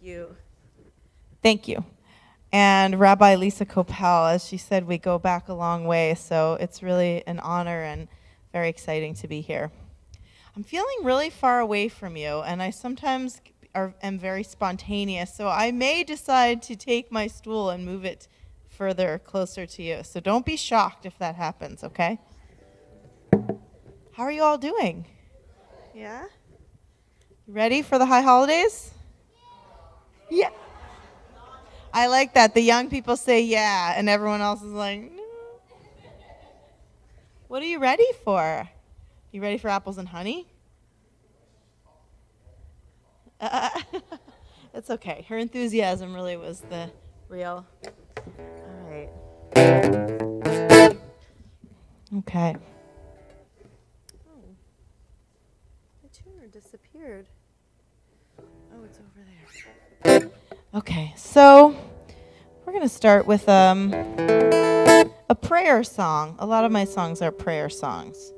you. Thank you. And Rabbi Lisa Kopel, as she said, we go back a long way, so it's really an honor and very exciting to be here. I'm feeling really far away from you, and I sometimes am very spontaneous, so I may decide to take my stool and move it further closer to you. So don't be shocked if that happens, okay? How are you all doing? Yeah? Ready for the high holidays? Yeah. I like that. The young people say yeah, and everyone else is like, no. What are you ready for? You ready for apples and honey? It's okay. Her enthusiasm really was the real. All right. Okay. Oh, the tuner disappeared. Oh, it's over there. Okay, so we're going to start with a prayer song. A lot of my songs are prayer songs.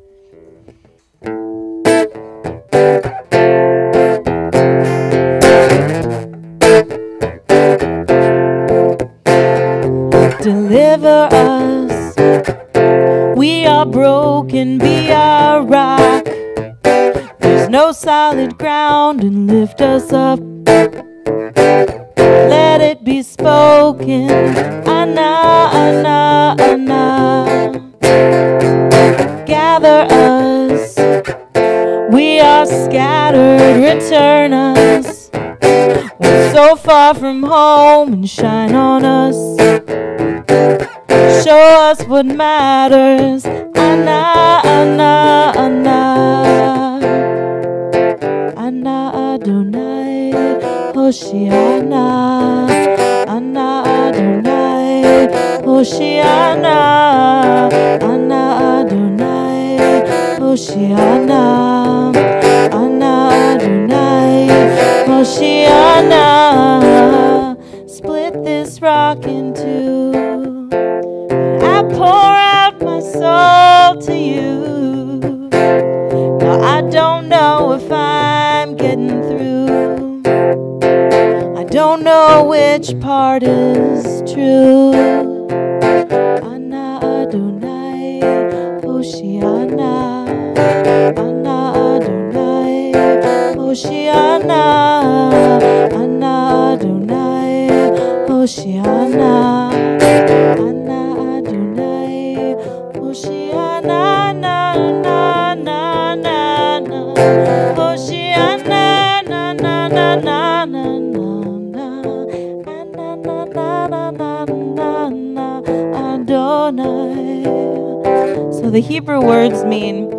Deliver us, we are broken, be our rock. There's no solid ground, and lift us up. Let it be spoken, Ana, Ana, Ana. Gather us, we are scattered, return us. We're so far from home, and shine on us. Show us what matters, Ana, Ana, Ana. Ana Adonai, Hoshiana. Ana Adonai, Hoshiana. Ana Adonai, Hoshiana. Ana Adonai, Hoshiana. Split this rock in two. I pour out my soul to you. Now I don't know if I'm getting through. I don't know which part is true. Ana Adonai, Hoshiana. Ana Adonai, Hoshiana. Ana Adonai, Hoshiana. Ana Adonai, Hoshiana, na na na na na. Hoshiana, na na na na na na na. Na na na na na na Adonai. So the Hebrew words mean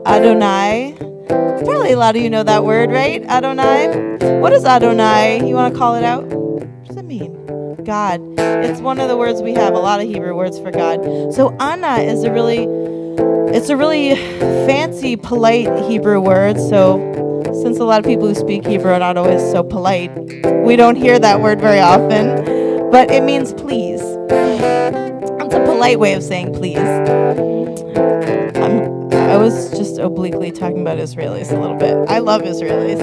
Adonai. Probably a lot of you know that word, right? Adonai. What is Adonai? You want to call it out? What does it mean? God. It's one of the words we have, a lot of Hebrew words for God. So Ana is a really fancy, polite Hebrew word. So since a lot of people who speak Hebrew are not always so polite, we don't hear that word very often. But it means please. It's a polite way of saying please. I was just obliquely talking about Israelis a little bit. I love Israelis.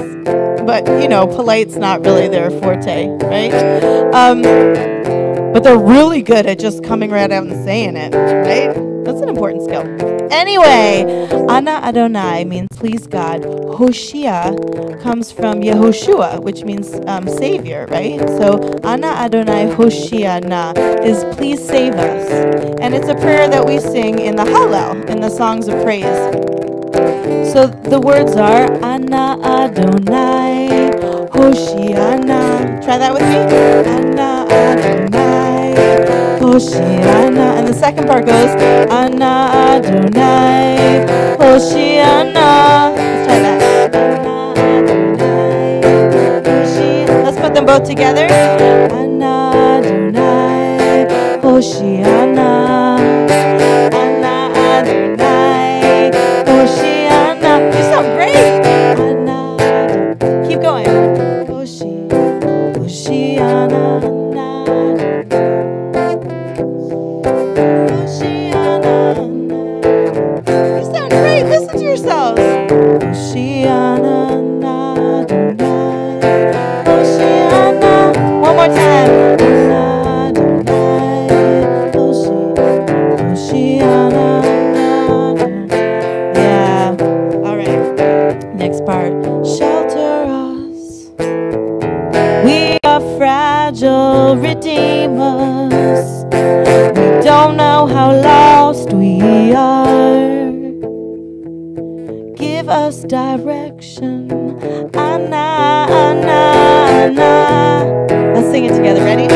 But, polite's not really their forte, right? But they're really good at just coming right out and saying it, right? That's an important skill. Anyway, Ana Adonai means please God. Hoshia comes from Yehoshua, which means savior, right? So Ana Adonai Hoshia na is please save us. And it's a prayer that we sing in the Hallel, in the songs of praise. So the words are Ana Adonai Hoshiana. Try that with me. Ana Adonai Hoshiana. And the second part goes Ana Adonai Hoshiana. Let's try that. Ana Adonai Hoshiana. Let's put them both together. Ana Adonai Hoshiana. Ana Adonai Hoshiana. You sound great. Ana. Keep going. Hoshiana. Hoshiana. You sound great. Listen to yourselves. Hoshiana. heart. Shelter us. We are fragile, redeem us. We don't know how lost we are. Give us direction. Anna, Anna, Anna. Let's sing it together. Ready?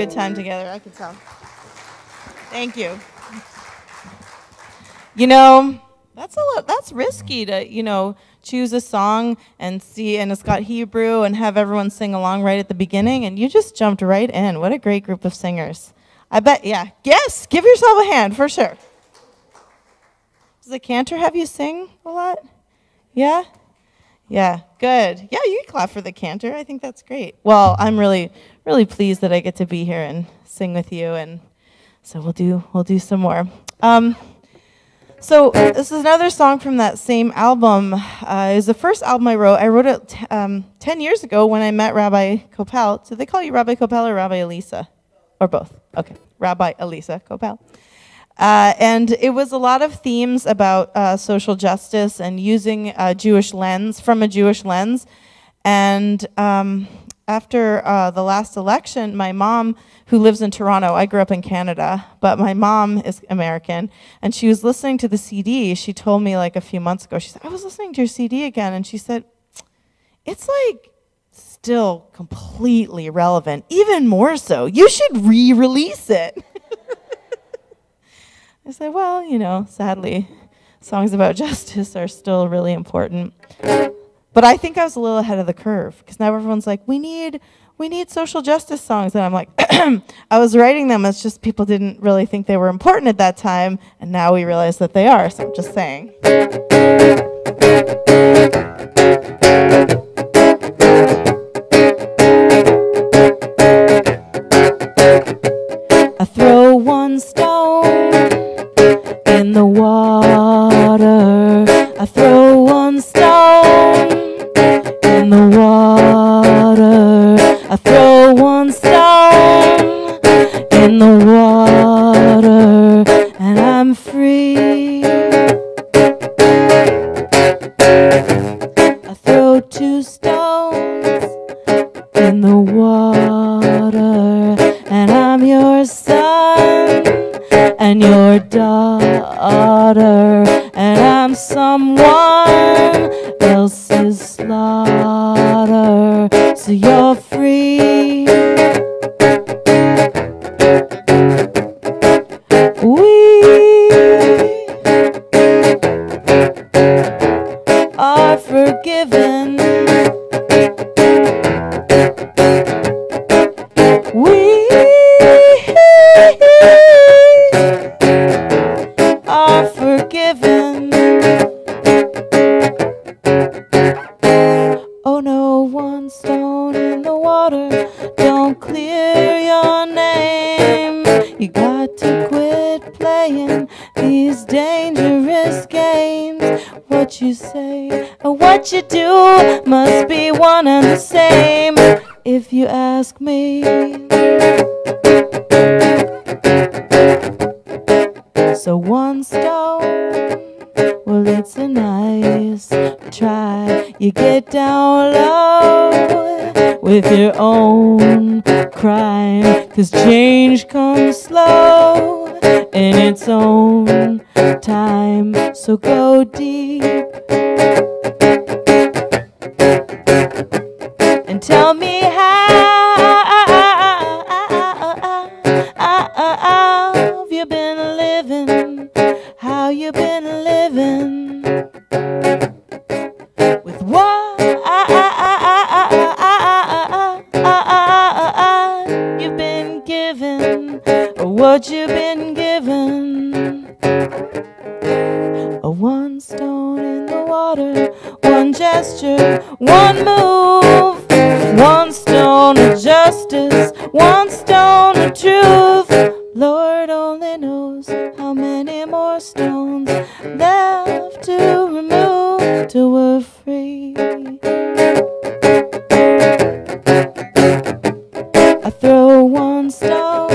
Time together, I can tell. Thank you. You know, that's risky to, choose a song and it's got Hebrew and have everyone sing along right at the beginning, and you just jumped right in. What a great group of singers. I bet, yeah. Yes, give yourself a hand, for sure. Does the cantor have you sing a lot? Yeah? Yeah, good. Yeah, you can clap for the cantor. I think that's great. Well, I'm really pleased that I get to be here and sing with you, and so we'll do some more. So this is another song from that same album. It was the first album I wrote. I wrote it 10 years ago when I met Rabbi Kopel. Did they call you Rabbi Kopel or Rabbi Elisa? Or both? Okay, Rabbi Elisa Kopel. And it was a lot of themes about social justice and using a Jewish lens, from a Jewish lens. And after the last election, my mom, who lives in Toronto, I grew up in Canada, but my mom is American, and she was listening to the CD. She told me like a few months ago, she said, I was listening to your CD again, and she said, it's like still completely relevant, even more so. You should re-release it. I said, well, sadly, songs about justice are still really important. But I think I was a little ahead of the curve, because now everyone's like, we need social justice songs. And I'm like, I was writing them, it's just people didn't really think they were important at that time, and now we realize that they are, so I'm just saying. I throw one stone in the water. I throw one stone in the water. I throw one stone in the water, and I'm free. I throw two stones in the water, and I'm your son and your daughter, and I'm someone else's slaughter, so you're free. We are forgiven. We are forgiven. Oh no, one stone in the water don't clear your name. You got to quit playing these dangerous games. What you say or what you do must be one and the same, if you ask me. So one stone, well, it's a nice try. You get down low with your own crime, 'cause change comes slow in its own time. So go deep and tell me how have you been living? How you been living? With what? one move, one stone of justice, one stone of truth. Lord only knows how many more stones left to remove till we're free. I throw one stone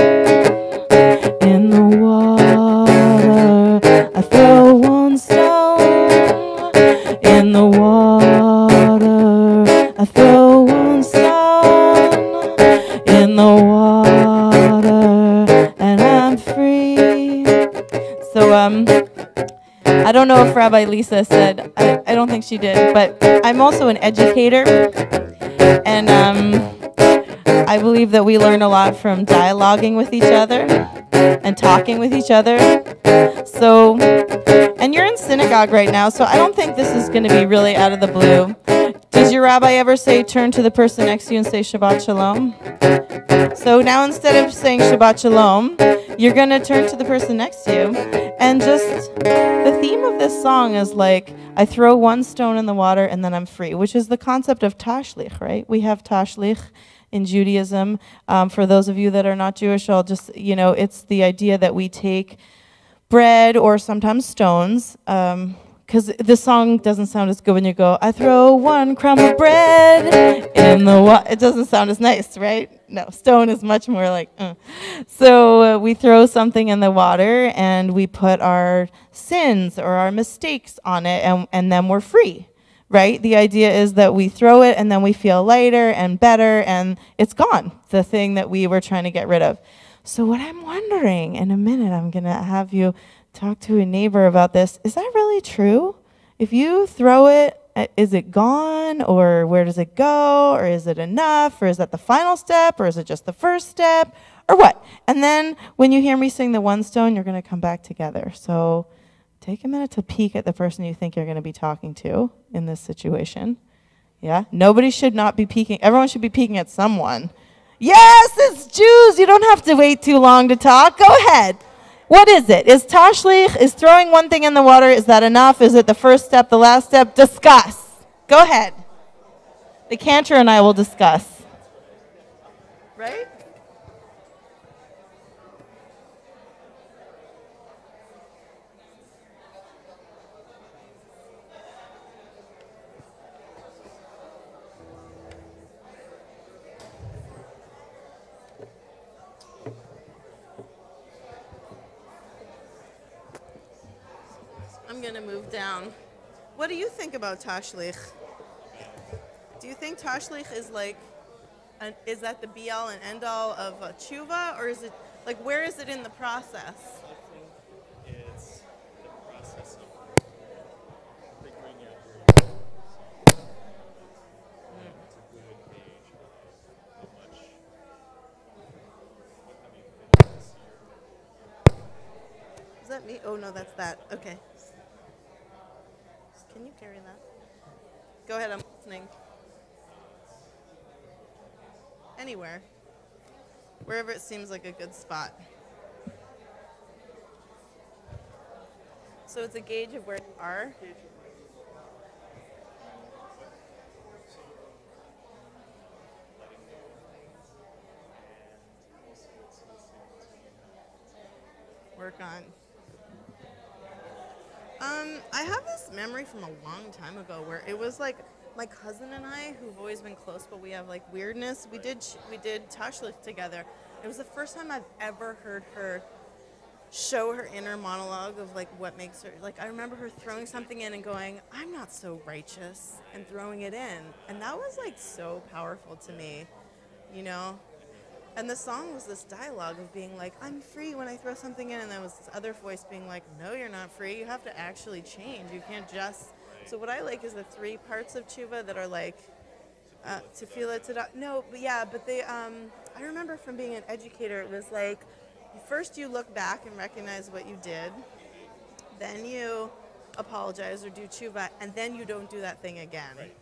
in the water. I throw one stone in the water. I throw one stone in the water, and I'm free. So I don't know if Rabbi Lisa said, I don't think she did, but I'm also an educator, and I believe that we learn a lot from dialoguing with each other and talking with each other. So, and you're in synagogue right now, so I don't think this is going to be really out of the blue. Does your rabbi ever say, turn to the person next to you and say Shabbat Shalom? So now instead of saying Shabbat Shalom, you're going to turn to the person next to you. And just the theme of this song is like, I throw one stone in the water and then I'm free, which is the concept of tashlich, right? We have tashlich in Judaism. For those of you that are not Jewish, I'll just, it's the idea that we take bread or sometimes stones, because the song doesn't sound as good when you go, I throw one crumb of bread in the water. It doesn't sound as nice, right? No, stone is much more like, So we throw something in the water and we put our sins or our mistakes on it, and then we're free, right? The idea is that we throw it and then we feel lighter and better and it's gone, the thing that we were trying to get rid of. So what I'm wondering, in a minute, I'm going to have you talk to a neighbor about this. Is that really true? If you throw it, is it gone? Or where does it go? Or is it enough? Or is that the final step? Or is it just the first step? Or what? And then when you hear me sing the one stone, you're going to come back together. So take a minute to peek at the person you think you're going to be talking to in this situation. Yeah? Nobody should not be peeking. Everyone should be peeking at someone. Yes, it's Jews. You don't have to wait too long to talk. Go ahead. What is it? Is tashlich, is throwing one thing in the water, is that enough? Is it the first step, the last step? Discuss. Go ahead. The cantor and I will discuss. Right? I'm going to move down. What do you think about tashlich? Do you think tashlich is like, is that the be all and end all of tshuva, or is it like, where is it in the process? I think it's the process of figuring out where you are. It's a good gauge of how much, what have you finished this year? Is that me? Oh, no, that's that. Okay. Can you carry that? Go ahead, I'm listening. Anywhere. Wherever it seems like a good spot. So it's a gauge of where you are. Work on. I have this memory from a long time ago where it was like my cousin and I, who've always been close, but we have like weirdness. We did tashlich together. It was the first time I've ever heard her show her inner monologue of like what makes her, like I remember her throwing something in and going, I'm not so righteous, and throwing it in, and that was like so powerful to me, you know. And the song was this dialogue of being like, I'm free when I throw something in, and there was this other voice being like, no, you're not free, you have to actually change, you can't just. So what I like is the three parts of tshuva that are like tefillah, no, but yeah, but they I remember from being an educator, it was like, first you look back and recognize what you did, then you apologize or do tshuva, and then you don't do that thing again. Right.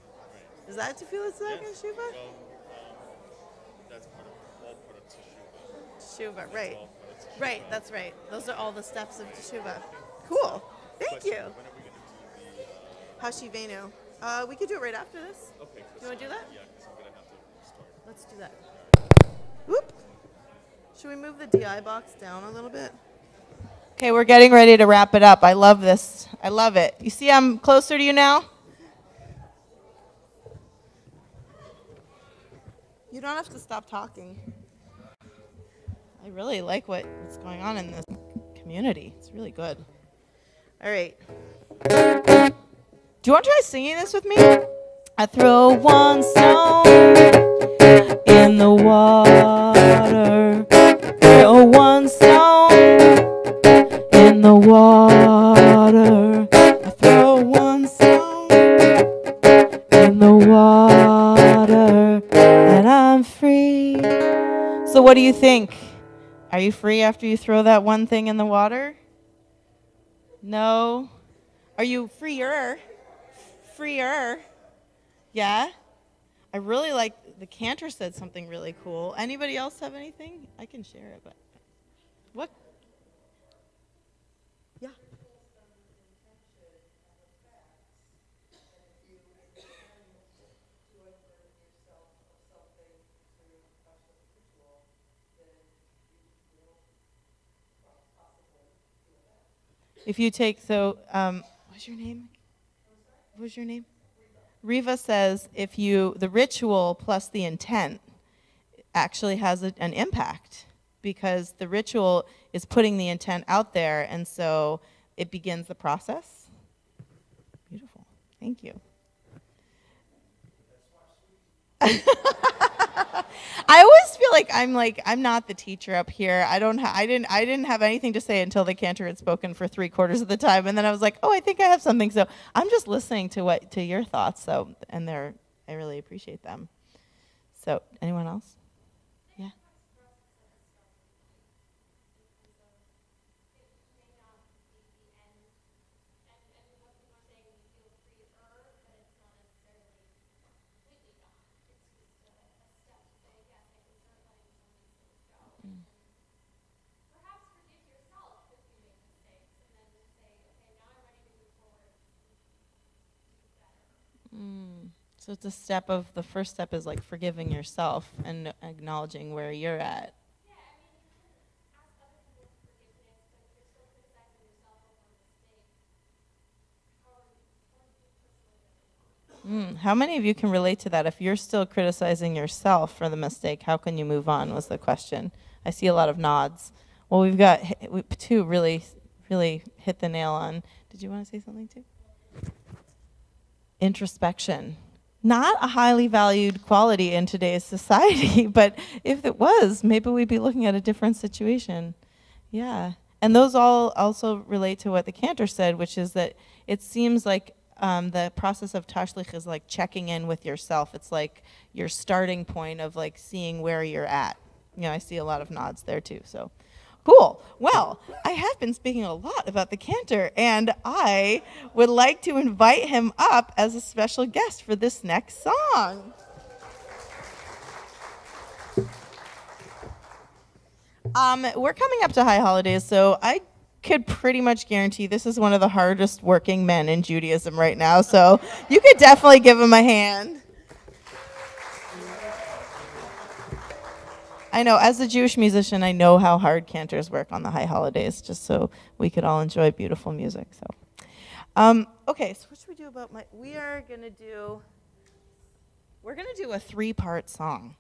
Is that tefillah tzedakah and tshuva? Well, that's all part of teshuva. Tshuva, right. All part of teshuva. Right, that's right. Those are all the steps of teshuva. Cool. Thank you. When are we going to do the Hashivenu. We could do it right after this. Okay. Do you want to do that? Yeah, because I'm going to have to start. Let's do that. Whoop. Should we move the DI box down a little bit? Okay, we're getting ready to wrap it up. I love this. I love it. You see I'm closer to you now? You don't have to stop talking. I really like what's going on in this community. It's really good. All right. Do you want to try singing this with me? I throw one stone in the water. Throw one stone in the water. I throw one stone in the water, and I'm free. So what do you think? Are you free after you throw that one thing in the water? No? Are you freer? Freer? Yeah? I really like, the cantor said something really cool. Anybody else have anything? I can share it, but what? Yeah. If you take, what's your name? What's your name? Riva says the ritual plus the intent actually has an impact because the ritual is putting the intent out there, and so it begins the process. Beautiful. Thank you. I always feel like I'm not the teacher up here. I didn't have anything to say until the cantor had spoken for 3/4 of the time, and then I was like, oh, I think I have something. So I'm just listening to your thoughts. So I really appreciate them. So anyone else? Yeah. So it's the first step is like forgiving yourself and acknowledging where you're at. How many of you can relate to that? If you're still criticizing yourself for the mistake, how can you move on was the question. I see a lot of nods. Well, we've got two really, really hit the nail on. Did you want to say something too? Introspection. Not a highly valued quality in today's society, but if it was, maybe we'd be looking at a different situation. Yeah. And those all also relate to what the cantor said, which is that it seems like the process of tashlich is like checking in with yourself. It's like your starting point of like seeing where you're at. I see a lot of nods there too. So cool. Well, I have been speaking a lot about the cantor, and I would like to invite him up as a special guest for this next song. We're coming up to high holidays, so I could pretty much guarantee this is one of the hardest working men in Judaism right now, so you could definitely give him a hand. I know, as a Jewish musician, I know how hard cantors work on the high holidays, just so we could all enjoy beautiful music. So, okay, so what should we do about we're gonna do a 3-part song.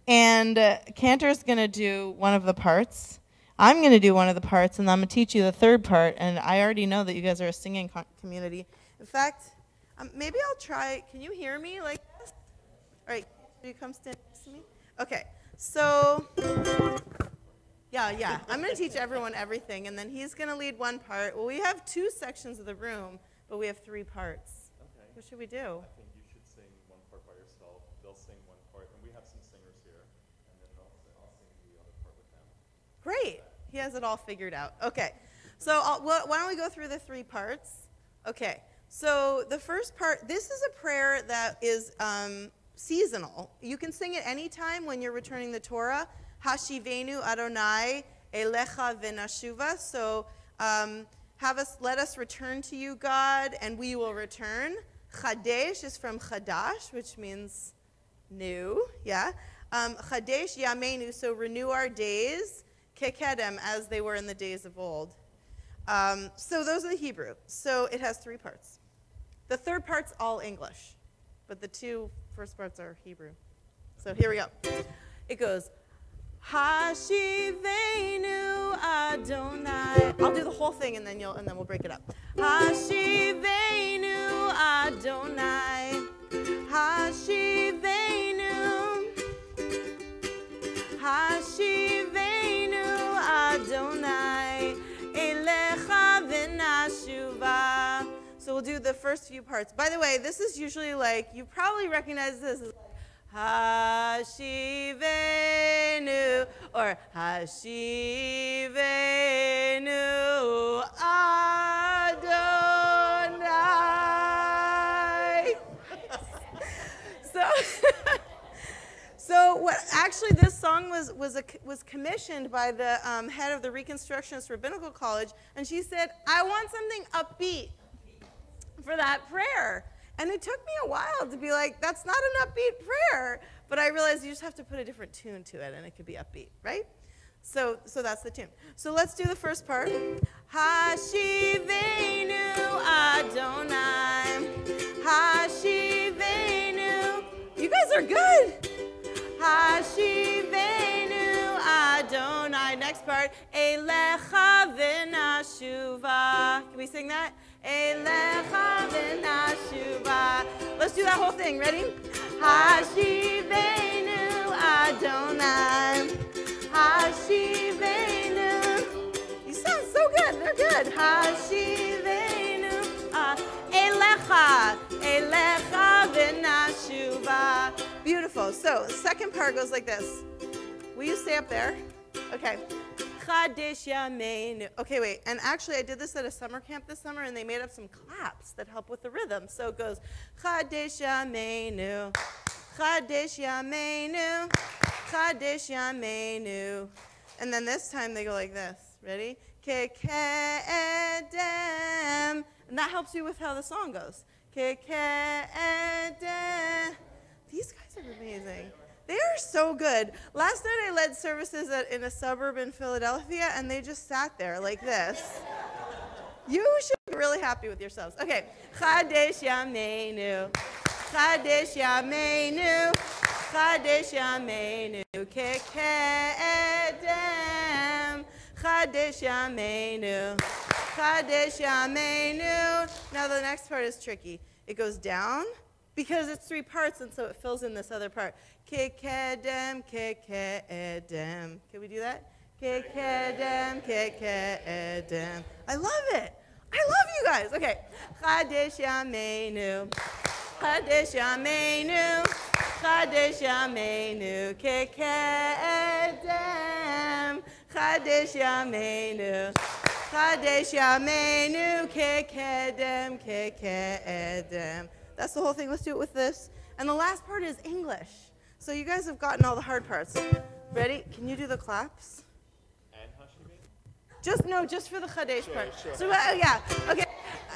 And Cantor's going to do one of the parts. I'm going to do one of the parts, and I'm going to teach you the 3rd part. And I already know that you guys are a singing community. In fact, maybe I'll try. Can you hear me like this? All right, can you come stand next to me? Okay, so, yeah. I'm going to teach everyone everything, and then he's going to lead one part. Well, we have 2 sections of the room, but we have 3 parts. Okay. What should we do? I think you should sing one part by yourself. They'll sing one part, and we have some singers here, and then I'll sing the other part with them. Great. He has it all figured out. Okay. So why don't we go through the 3 parts? Okay. So the first part, this is a prayer that is seasonal. You can sing it anytime when you're returning the Torah. Hashivenu Adonai Elecha V'Nashuva. So let us return to you, God, and we will return. Chadesh is from Chadash, which means new, yeah. Chadesh Yameinu, so renew our days, Kekedem, as they were in the days of old. So those are the Hebrew. So it has 3 parts. The third part's all English, but the 2 first parts are Hebrew. So here we go. It goes, Hashivenu Adonai. I'll do the whole thing and then we'll break it up. Hashivenu Adonai. Hashivenu. Hashivenu Adonai. Elecha v'nashuva. So we'll do the first few parts. By the way, this is usually like, you probably recognize this as Hashivenu or Hashivenu Adonai. So what actually this song was commissioned by the head of the Reconstructionist Rabbinical College, and she said, I want something upbeat for that prayer. And it took me a while to be like, that's not an upbeat prayer. But I realized you just have to put a different tune to it, and it could be upbeat, right? So that's the tune. So let's do the first part. Hashivenu Adonai. Hashivenu. You guys are good. Hashivenu Adonai. Next part. Elecha v'nashuva. Can we sing that? Elecha v'nashuva. Let's do that whole thing. Ready? Hashivenu Adonai. Hashivenu. You sound so good. They're good. Hashivenu. Elecha. Elecha v'nashuva. Beautiful. So the second part goes like this. Will you stay up there? Okay. Chadesh Yameinu. Okay, wait. And actually, I did this at a summer camp this summer, and they made up some claps that help with the rhythm. So it goes, Chadesh Yameinu. Chadesh Yameinu. Chadesh Yameinu. And then this time they go like this. Ready? Kekedem. And that helps you with how the song goes. Kekedem. These guys are amazing. They are so good. Last night I led services in a suburb in Philadelphia, and they just sat there like this. You should be really happy with yourselves. Okay. Chadesh Yameinu. Chadesh Yameinu. Chadesh Yameinu. Kekedem. Chadesh Yameinu. Chadesh Yameinu. Now the next part is tricky. It goes down because it's 3 parts, and so it fills in this other part. Kekedem, kekedem. Can we do that? Kekedem, kekedem. I love it. I love you guys. Okay. Chadesh Yameinu. Chadesh Yameinu. Chadesh Yameinu. Kekedem. Chadesh Yameinu. Chadesh Yameinu. Kekedem, kekedem. That's the whole thing. Let's do it with this. And the last part is English. So you guys have gotten all the hard parts. Ready? Can you do the claps? And Hashivenu? Just for the Chadesh part. Sure. So yeah, okay.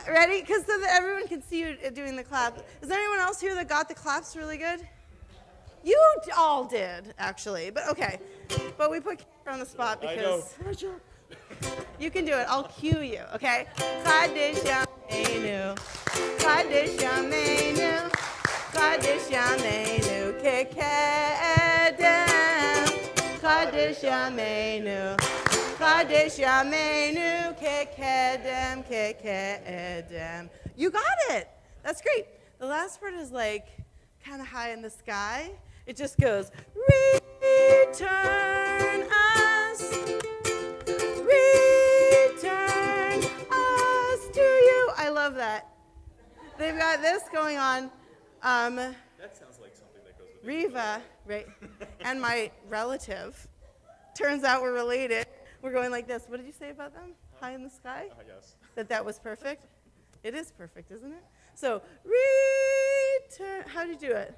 Ready? Because so that everyone can see you doing the clap. Is there anyone else here that got the claps really good? You all did, actually. But okay. But we put Kara on the spot because you can do it. I'll cue you, okay? Chadesh Yameinu. Chadesh Yameinu. Chadesh Yameinu. Kekedem. Chadesh Yameinu. Chadesh Yameinu. Kekedem. Kekedem. You got it. That's great. The last part is like kind of high in the sky. It just goes, return us. Return us to you. I love that. They've got this going on. That sounds like something that goes with Riva, right? And my relative. Turns out we're related. We're going like this. What did you say about them? High in the sky? Yes. That was perfect? It is perfect, isn't it? So, return. How do you do it?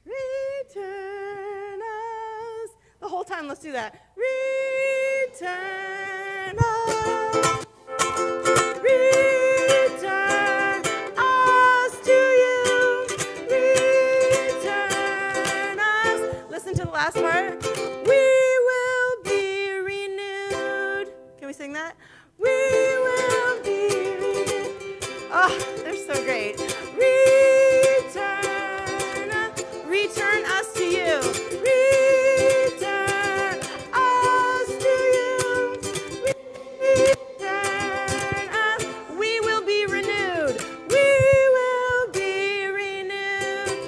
Return us. The whole time, let's do that. Return us. Return us to you. last part. We will be renewed. Can we sing that? We will be renewed. Oh, they're so great. Return us to you. Return us to you. Return us. We will be renewed. We will be renewed.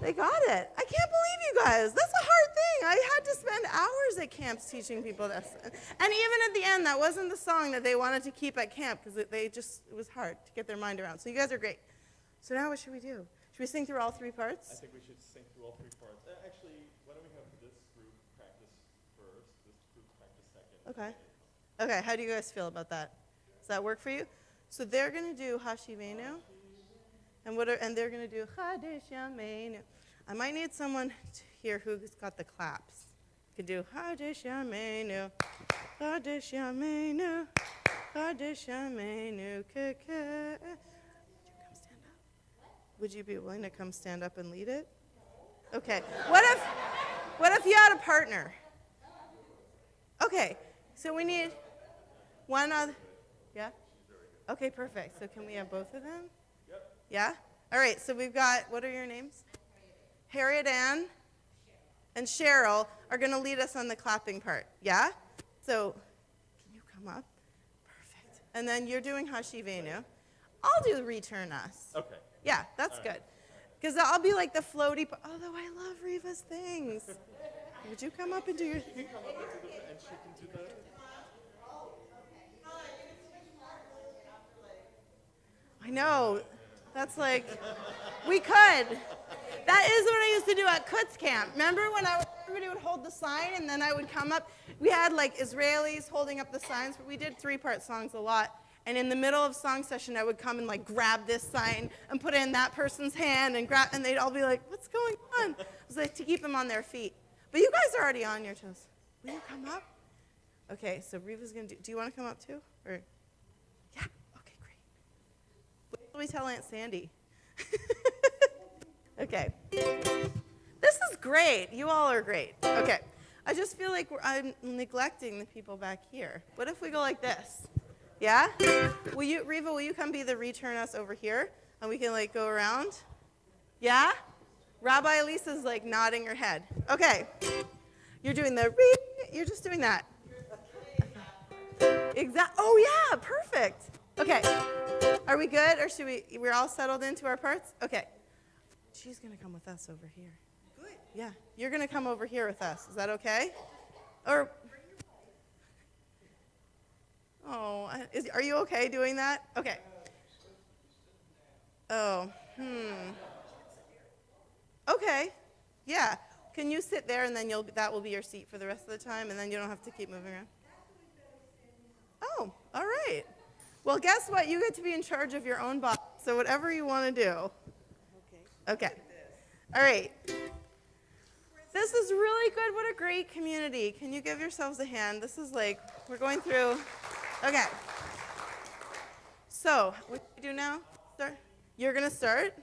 They got it. I can't believe you guys. That's a hard thing. I had to spend hours at camps teaching people this. And even at the end, that wasn't the song that they wanted to keep at camp because it was hard to get their mind around. So you guys are great. So now what should we do? Should we sing through all three parts? I think we should sing through all three parts. Actually, why don't we have this group practice first, this group practice second. Okay. Okay, how do you guys feel about that? Does that work for you? So they're going to do Hashivenu, and they're going to do Chadesh Yameinu. I might need someone here who's got the claps. You can do Chadesh Yameinu, Chadesh Yameinu, Chadesh Yameinu, Keke. Would you be willing to come stand up and lead it? Okay. What if you had a partner? Okay. So we need one other. Yeah? Okay, perfect. So can we have both of them? Yep. Yeah? All right. So we've got, what are your names? Harriet Ann and Cheryl are going to lead us on the clapping part. Yeah? So can you come up? Perfect. And then you're doing Hashivenu. I'll do Return Us. Okay. Yeah, that's good. Because I'll be like the floaty, although I love Reva's things. Would you come up and do your... You can come up and do the, and she can do the... I know. That's like, we could. That is what I used to do at Kutz Camp. Remember when everybody would hold the sign and then I would come up? We had like Israelis holding up the signs, but we did three-part songs a lot. And in the middle of song session, I would come and like grab this sign and put it in that person's hand and they'd all be like, what's going on? It was like to keep them on their feet. But you guys are already on your toes. Will you come up? Okay, so Reva's going to do you want to come up too? Or, yeah, okay, great. Wait till we tell Aunt Sandy. Okay. This is great. You all are great. Okay. I just feel like I'm neglecting the people back here. What if we go like this? Yeah? Reva, will you come be the Return Us over here? And we can like go around? Yeah? Rabbi Elisa's like nodding her head. Okay. You're doing you're just doing that. Oh yeah, perfect. Okay. Are we good or we're all settled into our parts? Okay. She's going to come with us over here. Good. Yeah. You're going to come over here with us. Is that okay? Or... Oh, are you okay doing that? Okay. Oh, Okay, yeah. Can you sit there and then that will be your seat for the rest of the time and then you don't have to keep moving around? Oh, all right. Well, guess what? You get to be in charge of your own body, so whatever you want to do. Okay. All right. This is really good. What a great community. Can you give yourselves a hand? This is like, we're going through... Okay. So, what do we do now? Start. You're going to start,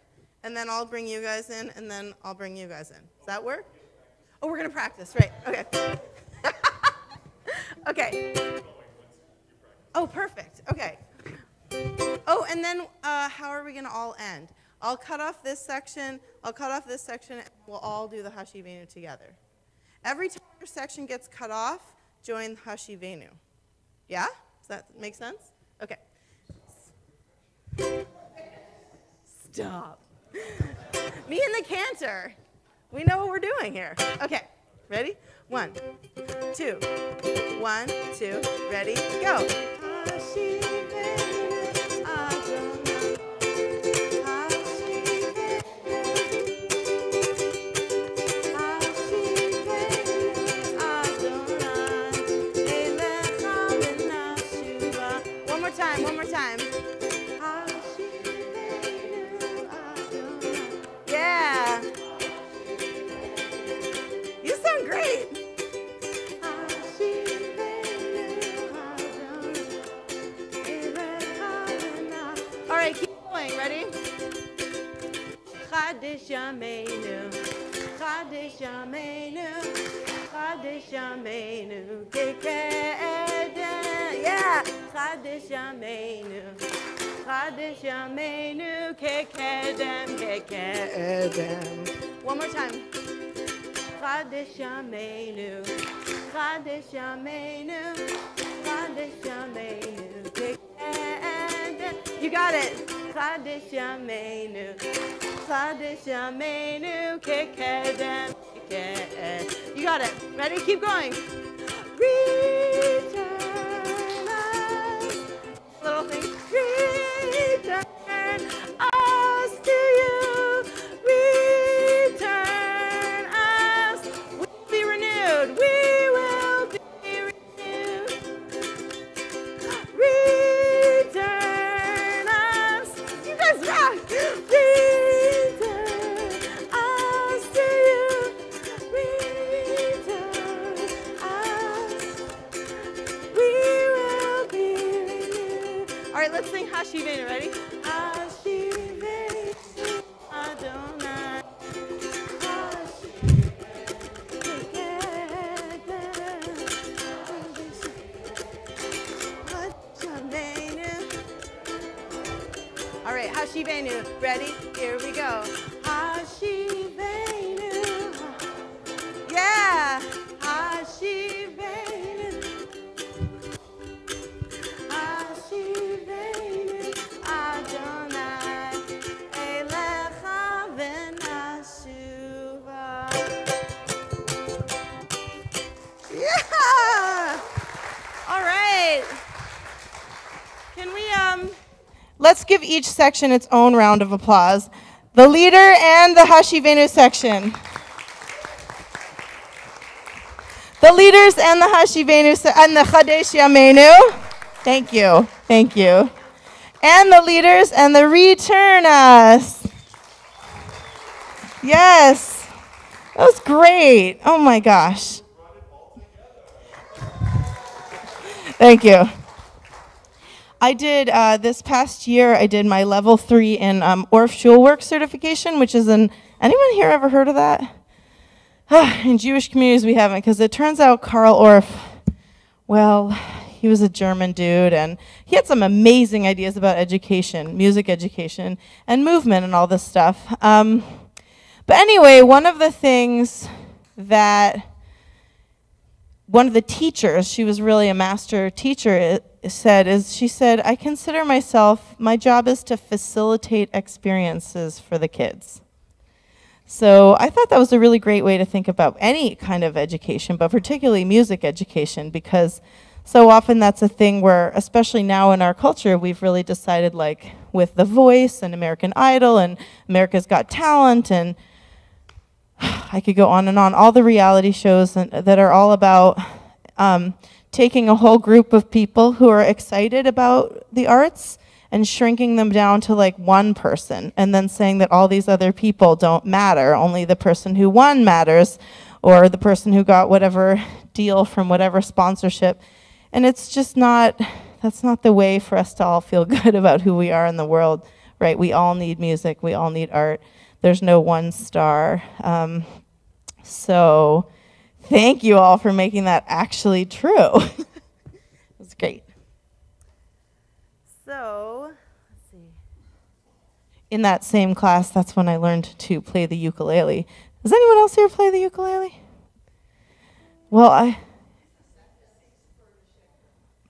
and then I'll bring you guys in, and then I'll bring you guys in. Does that work? Oh, we're going to practice, right. Okay. Okay. Oh, perfect. Okay. Oh, and then how are we going to all end? I'll cut off this section, and we'll all do the Hashivenu together. Every time your section gets cut off, join Hashivenu. Yeah? Does that make sense? Okay. Stop. Me and the cantor. We know what we're doing here. Okay. Ready? 1, 2. 1, 2. Ready? Go. One more time. Yeah. You sound great. All right, keep going. Ready? Chadesh Yameinu. Chadish Yameinu, Chadish Yameinu, Kekedem. Yeah, Chadish Yameinu, Chadish Yameinu, Kekedem, Kekedem. One more time. Chadish Yameinu, Chadish Yameinu, Chadish Yameinu, Kekedem. You got it. Chadish Yameinu, Chadish Yameinu, Kekedem, Kekedem. You got it. Ready? Keep going. Return us. Little thing. Return us to you. Return us. We will be renewed. We will be renewed. Return us. You guys rock. Return us to you. Return us. We will be renewed. All right, let's sing Hashivenu. Ready? Hashivenu Adonai. Hashivenu. All right, Hashivenu. Ready? Here we go. Hashivenu. Yeah. Hashivenu. Hashivenu Adonai Elecha v'nashuva. Yeah. All right. Can we let's give each section its own round of applause. The leader and the Hashivenu section. The leaders and the Hashivenu and the Chadesh Yameinu. Thank you. Thank you. And the leaders and the return us. Yes. That was great. Oh my gosh. Thank you. I did, this past year, I did my level 3 in Orff Schulwerk certification, which is anyone here ever heard of that? In Jewish communities we haven't, because it turns out Karl Orff, well, he was a German dude, and he had some amazing ideas about education, music education, and movement and all this stuff. But anyway, one of the things that one of the teachers, she was really a master teacher, she said, I consider myself, my job is to facilitate experiences for the kids. So I thought that was a really great way to think about any kind of education, but particularly music education, because so often that's a thing where, especially now in our culture, we've really decided, like with The Voice and American Idol and America's Got Talent, and I could go on and on, all the reality shows that are all about taking a whole group of people who are excited about the arts and shrinking them down to like one person, and then saying that all these other people don't matter, only the person who won matters, or the person who got whatever deal from whatever sponsorship. And it's just that's not the way for us to all feel good about who we are in the world, right? We all need music, we all need art. There's no one star. So thank you all for making that actually true. It was great. So, let's see. In that same class, that's when I learned to play the ukulele. Does anyone else here play the ukulele? Well,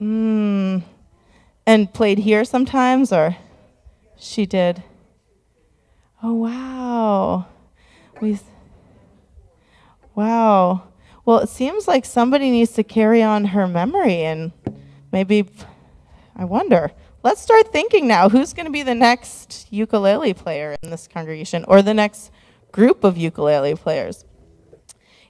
and played here sometimes, or she did? Oh, wow. Wow. Well, it seems like somebody needs to carry on her memory, and maybe, I wonder. Let's start thinking now. Who's going to be the next ukulele player in this congregation, or the next group of ukulele players?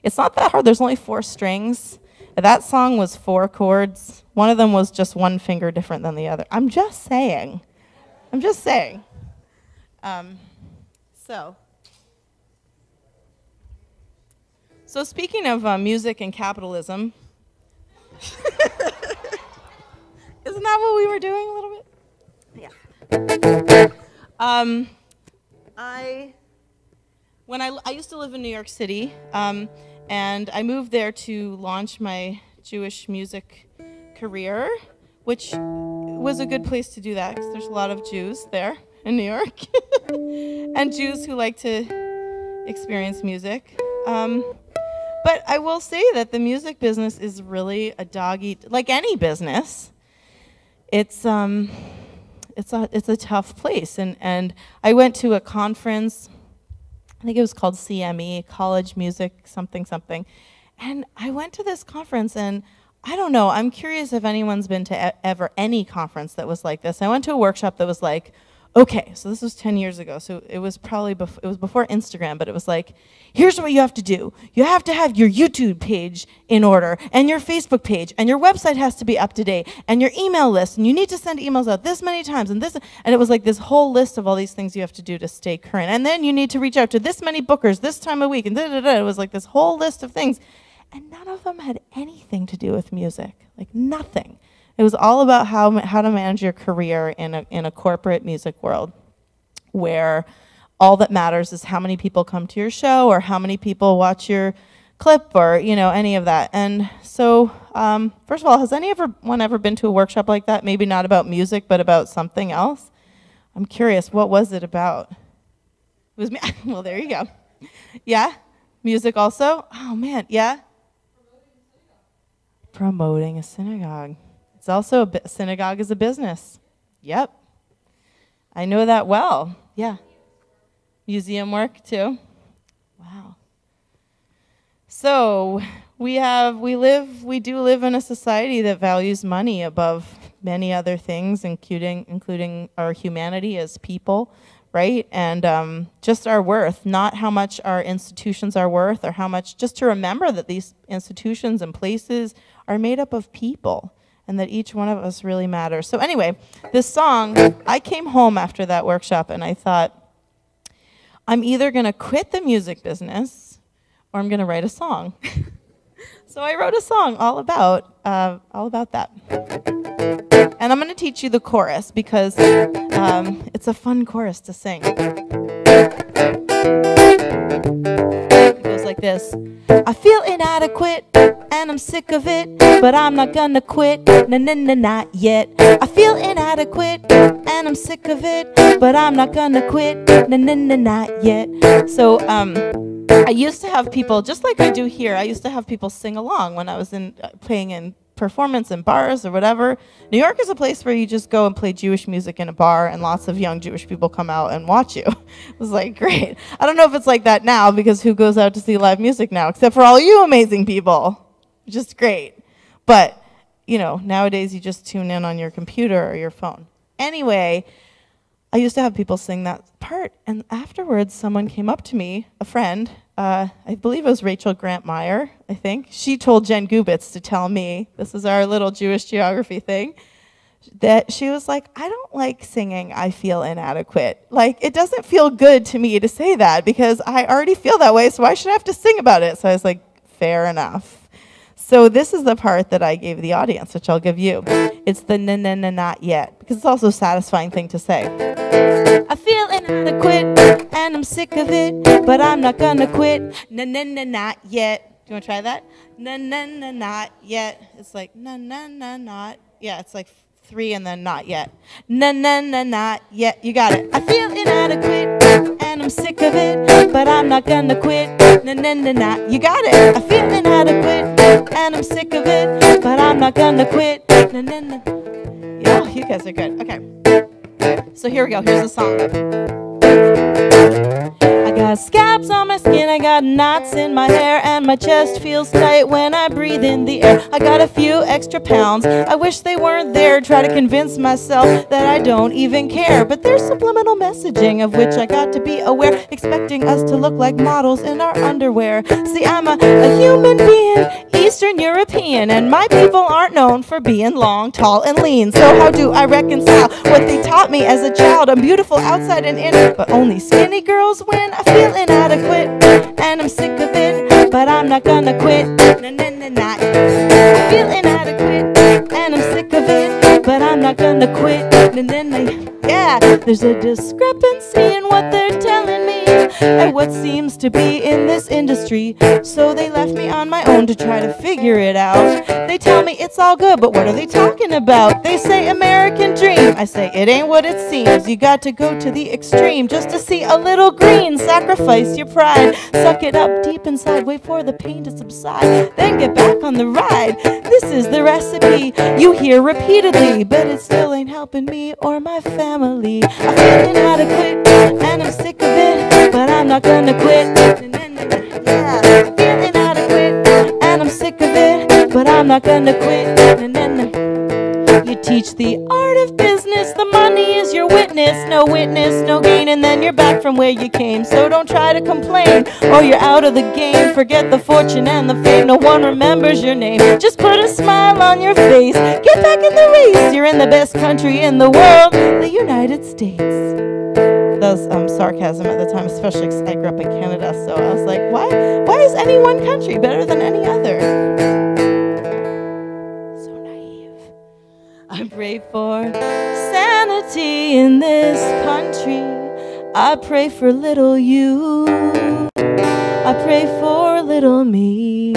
It's not that hard. There's only 4 strings. That song was 4 chords. One of them was just one finger different than the other. I'm just saying. So speaking of music and capitalism, isn't that what we were doing a little bit? Yeah. when I used to live in New York City, and I moved there to launch my Jewish music career, which was a good place to do that because there's a lot of Jews there in New York and Jews who like to experience music. But I will say that the music business is really a dog-eat, like any business. It's a tough place, and I went to a conference. I think it was called CME, College Music something, and I went to this conference, and I don't know. I'm curious if anyone's been to ever any conference that was like this. I went to a workshop that was like, okay, so this was 10 years ago, so it was probably it was before Instagram, but it was like, here's what you have to do. You have to have your YouTube page in order, and your Facebook page, and your website has to be up to date, and your email list, and you need to send emails out this many times, and it was like this whole list of all these things you have to do to stay current. And then you need to reach out to this many bookers this time of week, and it was like this whole list of things. And none of them had anything to do with music, like nothing. It was all about how to manage your career in a corporate music world, where all that matters is how many people come to your show or how many people watch your clip or any of that. And so, first of all, has anyone ever been to a workshop like that? Maybe not about music, but about something else. I'm curious, what was it about? It was me. Well, there you go. Yeah, music also. Oh man, yeah. Promoting a synagogue. It's also a synagogue is a business. Yep. I know that well. Yeah. Museum work too. Wow. So we do live in a society that values money above many other things, including our humanity as people, right? And just our worth, not how much our institutions are worth or how much, just to remember that these institutions and places are made up of people, and that each one of us really matters. So anyway, this song, I came home after that workshop, and I thought, I'm either going to quit the music business, or I'm going to write a song. So I wrote a song all about that. And I'm going to teach you the chorus, because it's a fun chorus to sing. It goes like this. I feel inadequate, and I'm sick of it, but I'm not gonna quit, not yet. I feel inadequate, and I'm sick of it, but I'm not gonna quit, not yet. So, I used to have people, just like I do here, I used to have people sing along when I was playing in performance in bars or whatever. New York is a place where you just go and play Jewish music in a bar, and lots of young Jewish people come out and watch you. It was like, great. I don't know if it's like that now, because who goes out to see live music now, except for all you amazing people? Just great. But, nowadays you just tune in on your computer or your phone. Anyway, I used to have people sing that part, and afterwards someone came up to me, a friend, I believe it was Rachel Grant Meyer, I think. She told Jen Gubitz to tell me, this is our little Jewish geography thing, that she was like, I don't like singing I feel inadequate. Like, it doesn't feel good to me to say that, because I already feel that way, so why should I have to sing about it? So I was like, fair enough. So this is the part that I gave the audience, which I'll give you. It's the not yet, because it's also a satisfying thing to say. I feel inadequate, and I'm sick of it, but I'm not gonna quit, not yet. Do you want to try that? Not yet. It's like not. Yeah, it's like 3 and then not yet. Not yet. You got it. I feel inadequate, and I'm sick of it, but I'm not gonna quit, not. You got it. I feel inadequate, and I'm sick of it, but I'm not gonna quit, Oh, you guys are good. Okay. So here we go. Here's the song. I got scabs on my skin, I got knots in my hair, and my chest feels tight when I breathe in the air. I got a few extra pounds, I wish they weren't there. Try to convince myself that I don't even care, but there's subliminal messaging of which I got to be aware, expecting us to look like models in our underwear. See, I'm a human being, Eastern European, and my people aren't known for being long, tall, and lean. So how do I reconcile what they taught me as a child? I'm beautiful outside and in, but only skinny girls win. I feel inadequate, and I'm sick of it, but I'm not gonna quit, not. I feel inadequate, and I'm sick of it, but I'm not gonna quit, Yeah, there's a discrepancy in what they're telling me at what seems to be in this industry. So they left me on my own to try to figure it out. They tell me it's all good, but what are they talking about? They say American dream. I say it ain't what it seems. You got to go to the extreme just to see a little green. Sacrifice your pride, suck it up deep inside, wait for the pain to subside, then get back on the ride. This is the recipe you hear repeatedly, but it still ain't helping me or my family. I'm feeling inadequate and I'm sick of it, but I'm not gonna quit. Yeah, I'm feeling inadequate and I'm sick of it, but I'm not gonna quit. You teach the art of business, the money is your witness, no gain, and then you're back from where you came. So don't try to complain, or you're out of the game. Forget the fortune and the fame, no one remembers your name. Just put a smile on your face, get back in the race. You're in the best country in the world, the United States. That was sarcasm at the time, especially because I grew up in Canada, so I was like, why is any one country better than any other? I pray for sanity in this country. I pray for little you. I pray for little me.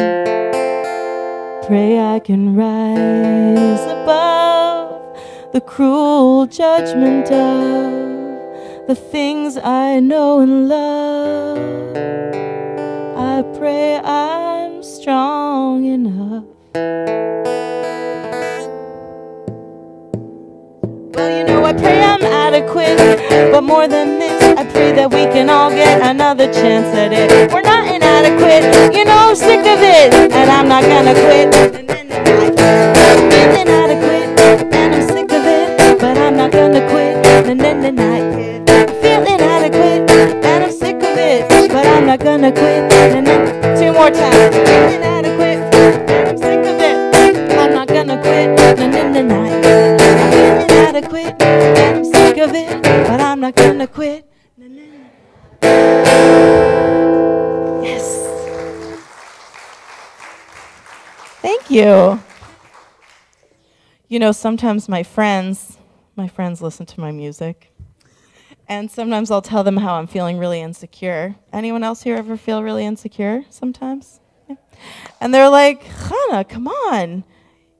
Pray I can rise above the cruel judgment of the things I know and love. I pray I'm strong enough. Well, you know, I pray I'm adequate, but more than this, I pray that we can all get another chance at it. We're not inadequate, you know, I'm sick of it, and I'm not gonna quit. I'm feeling inadequate, and I'm sick of it, but I'm not gonna quit. I'm feeling inadequate, and I'm sick of it, but I'm not gonna quit. Two more times. I'm feeling inadequate, and I'm sick of it, I'm not gonna quit. Inadequate, and I'm sick of it, but I'm not gonna quit. Yes. Thank you. You know, sometimes my friends listen to my music, and sometimes I'll tell them how I'm feeling really insecure. Anyone else here ever feel really insecure sometimes? Yeah. And they're like, Chana, come on.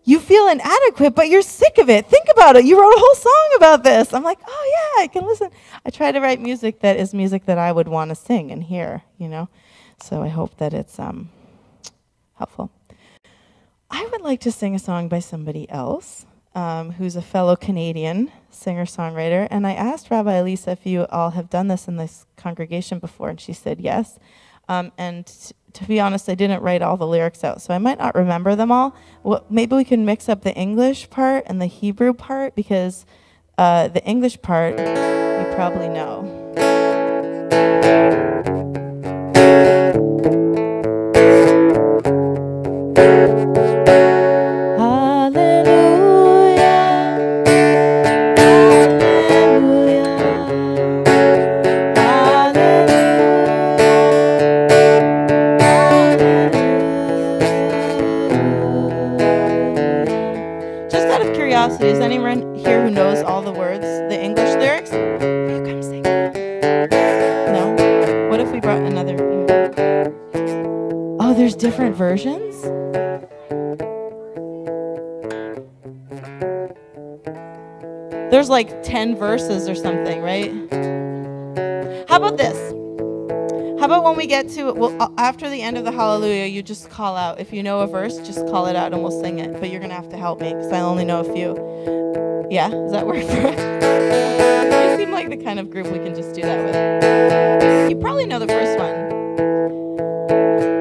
You feel inadequate, but you're sick of it. Think about it. You wrote a whole song about this. I'm like, oh, yeah, I can listen. I try to write music that is music that I would want to sing and hear, you know. So I hope that it's helpful. I would like to sing a song by somebody else who's a fellow Canadian singer-songwriter. And I asked Rabbi Elisa if you all have done this in this congregation before, and she said yes. To be honest, I didn't write all the lyrics out, so I might not remember them all. Well, maybe we can mix up the English part and the Hebrew part, because the English part you probably know. Is anyone here who knows all the words, the English lyrics? Will you come sing? No? What if we brought another? Oh, there's different versions? There's like 10 verses or something, right? How about this? How about when we get to it, well, after the end of the Hallelujah, you just call out. If you know a verse, just call it out and we'll sing it. But you're going to have to help me because I only know a few. Yeah? Does that work for us? You seem like the kind of group we can just do that with. You probably know the first one.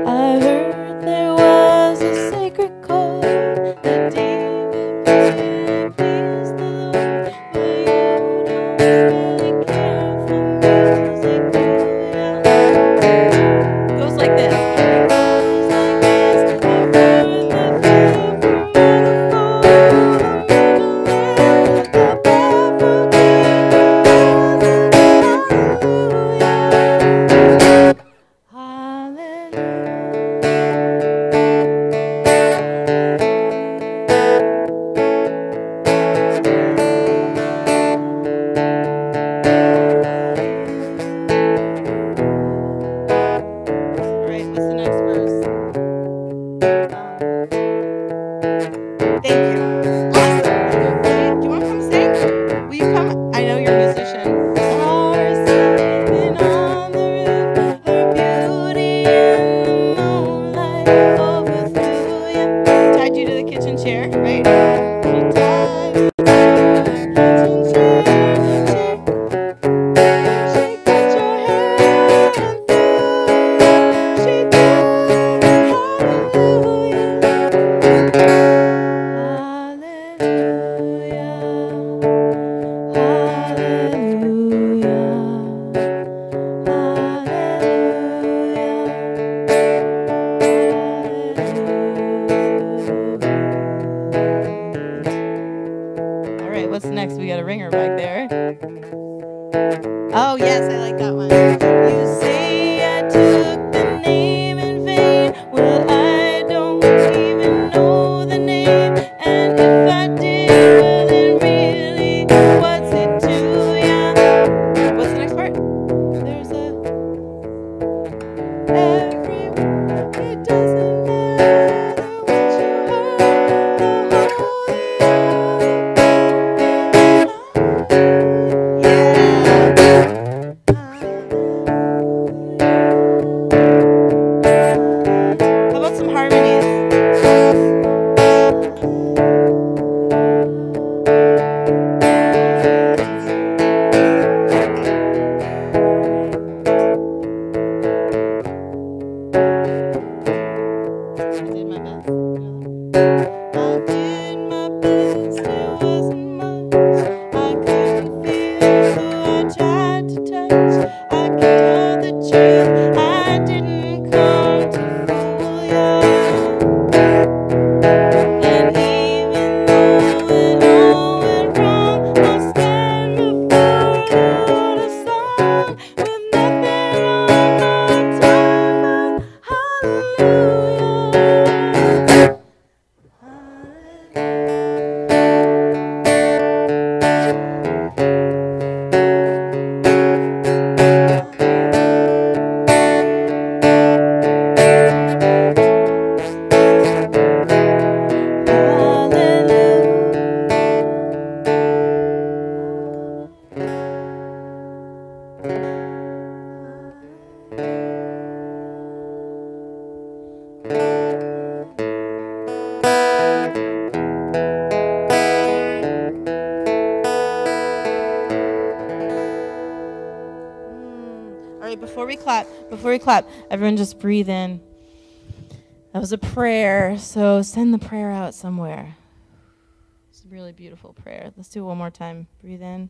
I heard there was a sacred chord that David pleased the Lord, but you don't really care for music, do ya? Goes like this. It doesn't matter what you heard. The How about some harmonies? Before we clap, everyone just breathe in. That was a prayer, so send the prayer out somewhere. It's a really beautiful prayer. Let's do it one more time. Breathe in.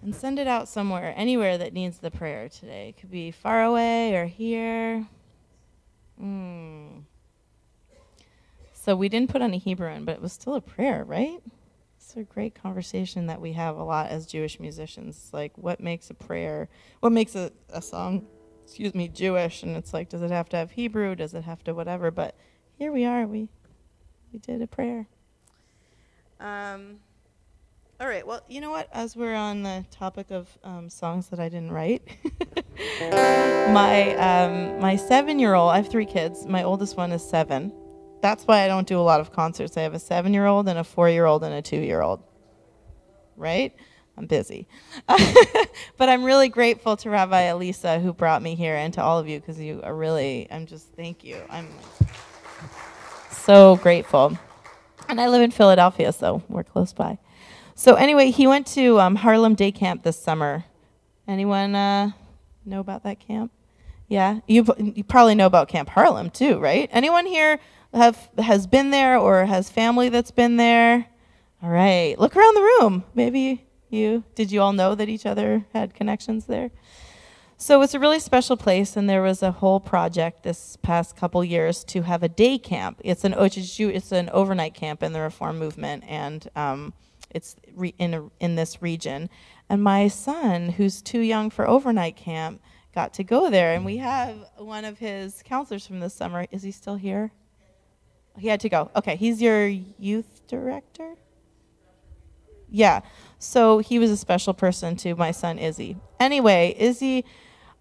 And send it out somewhere, anywhere that needs the prayer today. It could be far away or here. So we didn't put any Hebrew in, but it was still a prayer, right? It's a great conversation that we have a lot as Jewish musicians. Like, what makes a prayer, what makes a song, Jewish? And it's like, does it have to have Hebrew? Does it have to whatever? But here we are. We did a prayer. All right, well, you know what? As we're on the topic of songs that I didn't write, my 7-year-old, I have 3 kids. My oldest one is 7. That's why I don't do a lot of concerts. I have a 7-year-old and a 4-year-old and a 2-year-old. Right? I'm busy. But I'm really grateful to Rabbi Elisa who brought me here, and to all of you, because you are really, thank you. I'm so grateful. And I live in Philadelphia, so we're close by. So anyway, he went to Harlem Day Camp this summer. Anyone know about that camp? Yeah? You probably know about Camp Harlem too, right? Anyone here has been there or has family that's been there? All right. Look around the room. Maybe did you all know that each other had connections there? So it's a really special place, and there was a whole project this past couple years to have a day camp. It's an overnight camp in the Reform movement, and it's in this region. And my son, who's too young for overnight camp, got to go there. And we have one of his counselors from this summer. Is he still here? He had to go. Okay, he's your youth director? Yeah. So he was a special person to my son, Izzy. Anyway, Izzy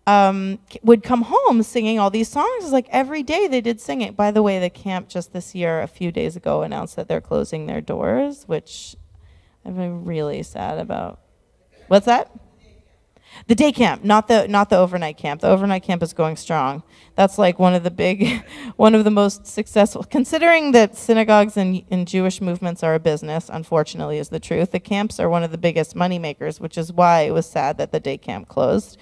would come home singing all these songs. It was like every day they did sing it. By the way, the camp just this year, a few days ago, announced that they're closing their doors, which I'm really sad about. What's that? The day camp, not the overnight camp. The overnight camp is going strong. That's like one of the most successful, considering that synagogues and Jewish movements are a business, unfortunately is the truth. The camps are one of the biggest money makers, which is why it was sad that the day camp closed.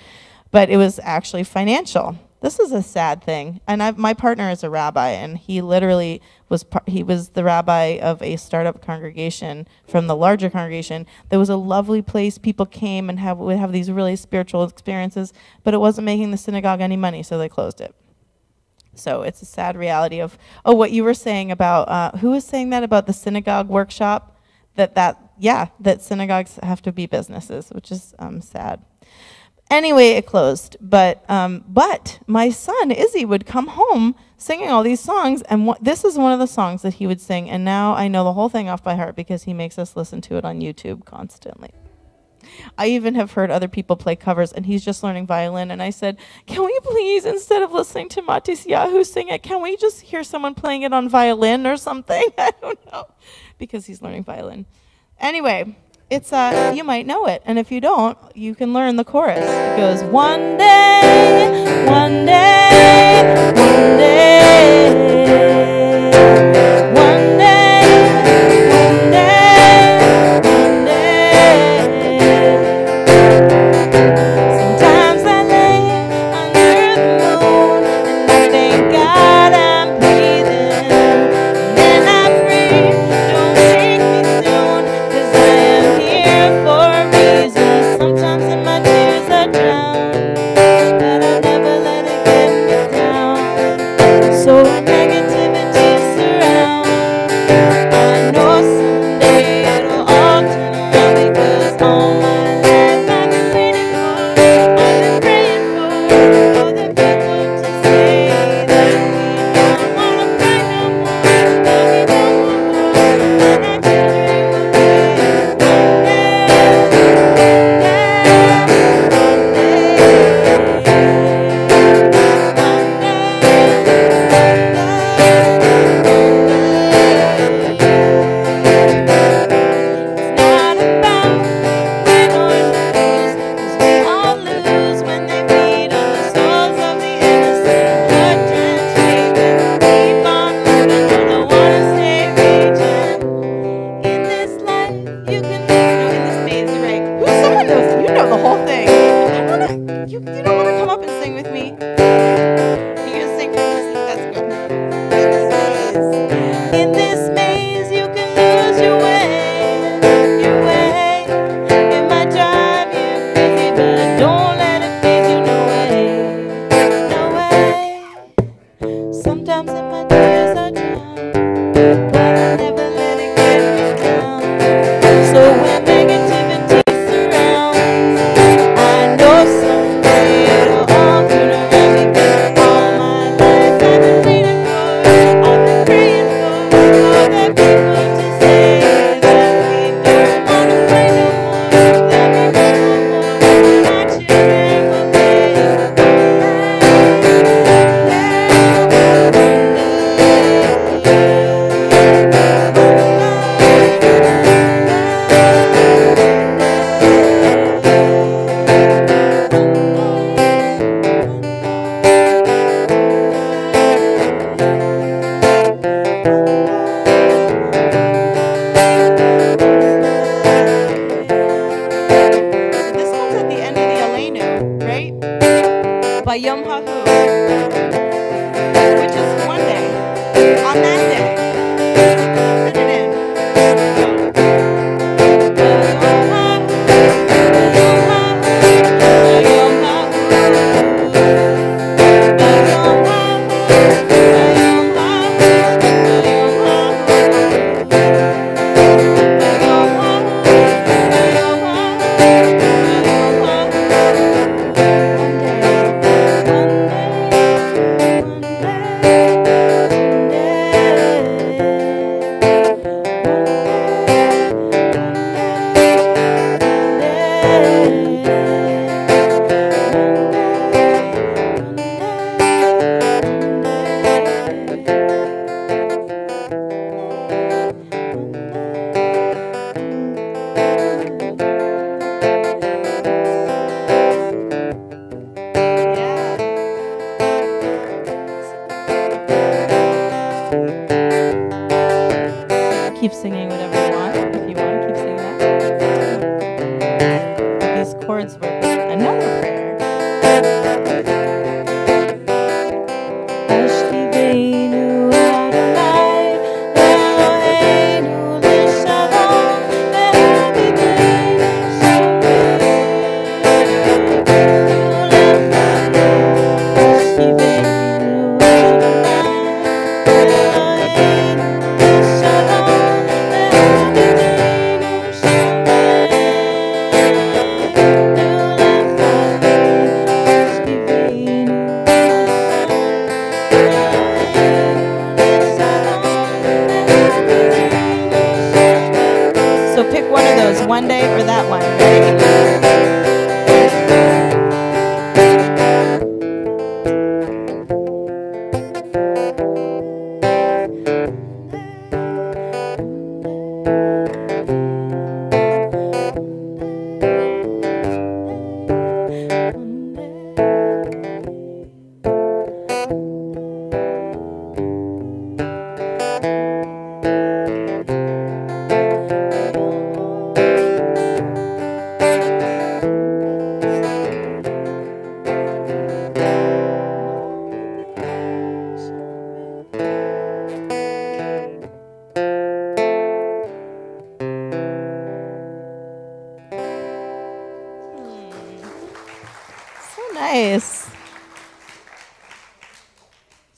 But it was actually financial. This is a sad thing. And my partner is a rabbi, and he literally was the rabbi of a startup congregation from the larger congregation. There was a lovely place. People came and would have these really spiritual experiences, but it wasn't making the synagogue any money, so they closed it. So it's a sad reality of, what you were saying about, who was saying that about the synagogue workshop? That synagogues have to be businesses, which is sad. Anyway, it closed, but my son, Izzy, would come home singing all these songs, and this is one of the songs that he would sing, and now I know the whole thing off by heart because he makes us listen to it on YouTube constantly. I even have heard other people play covers, and he's just learning violin. And I said, can we please, instead of listening to Matisyahu sing it, can we just hear someone playing it on violin or something? I don't know, because he's learning violin. Anyway, it's you might know it, and if you don't, you can learn the chorus. It goes, one day, one day, one day, one day, one day, one day. Sometimes I lay under the moon and I thank God I'm breathing. And then I'm free, don't take me soon, 'cause I am here for a reason. Sometimes in my tears I drown, but I'll never let it get me down. So when negativity surrounds, I know someday it'll all turn around, because all my life I've been waiting for, I've been praying for the people to say that we don't wanna cry no more, that we don't want war, and our children will be one It's not about win or lose, 'cause we all lose when they bleed on the souls of the innocent. Blood drenched pavement, keep on moving, no, don't wanna stay raging. In this life, you can in this maze, you're right. Who someone knows? You know the whole thing. You don't wanna come up and sing with me? You're gonna sing for me? That's good. In this maze, you can lose your way, your way. It might drive you crazy, but don't let it phase you. No way, no way. Sometimes in my tears I drown, but I never let it get me down. So when negativity surrounds, I know someday it'll all turn around, because all my life I've been waiting for, I've been praying for the people to say that we don't wanna cry no more, that we don't want war, and our children will be This comes at the end of the Aleinu, right? By Yom HaHu, which is one day. On that day, put it in. One day,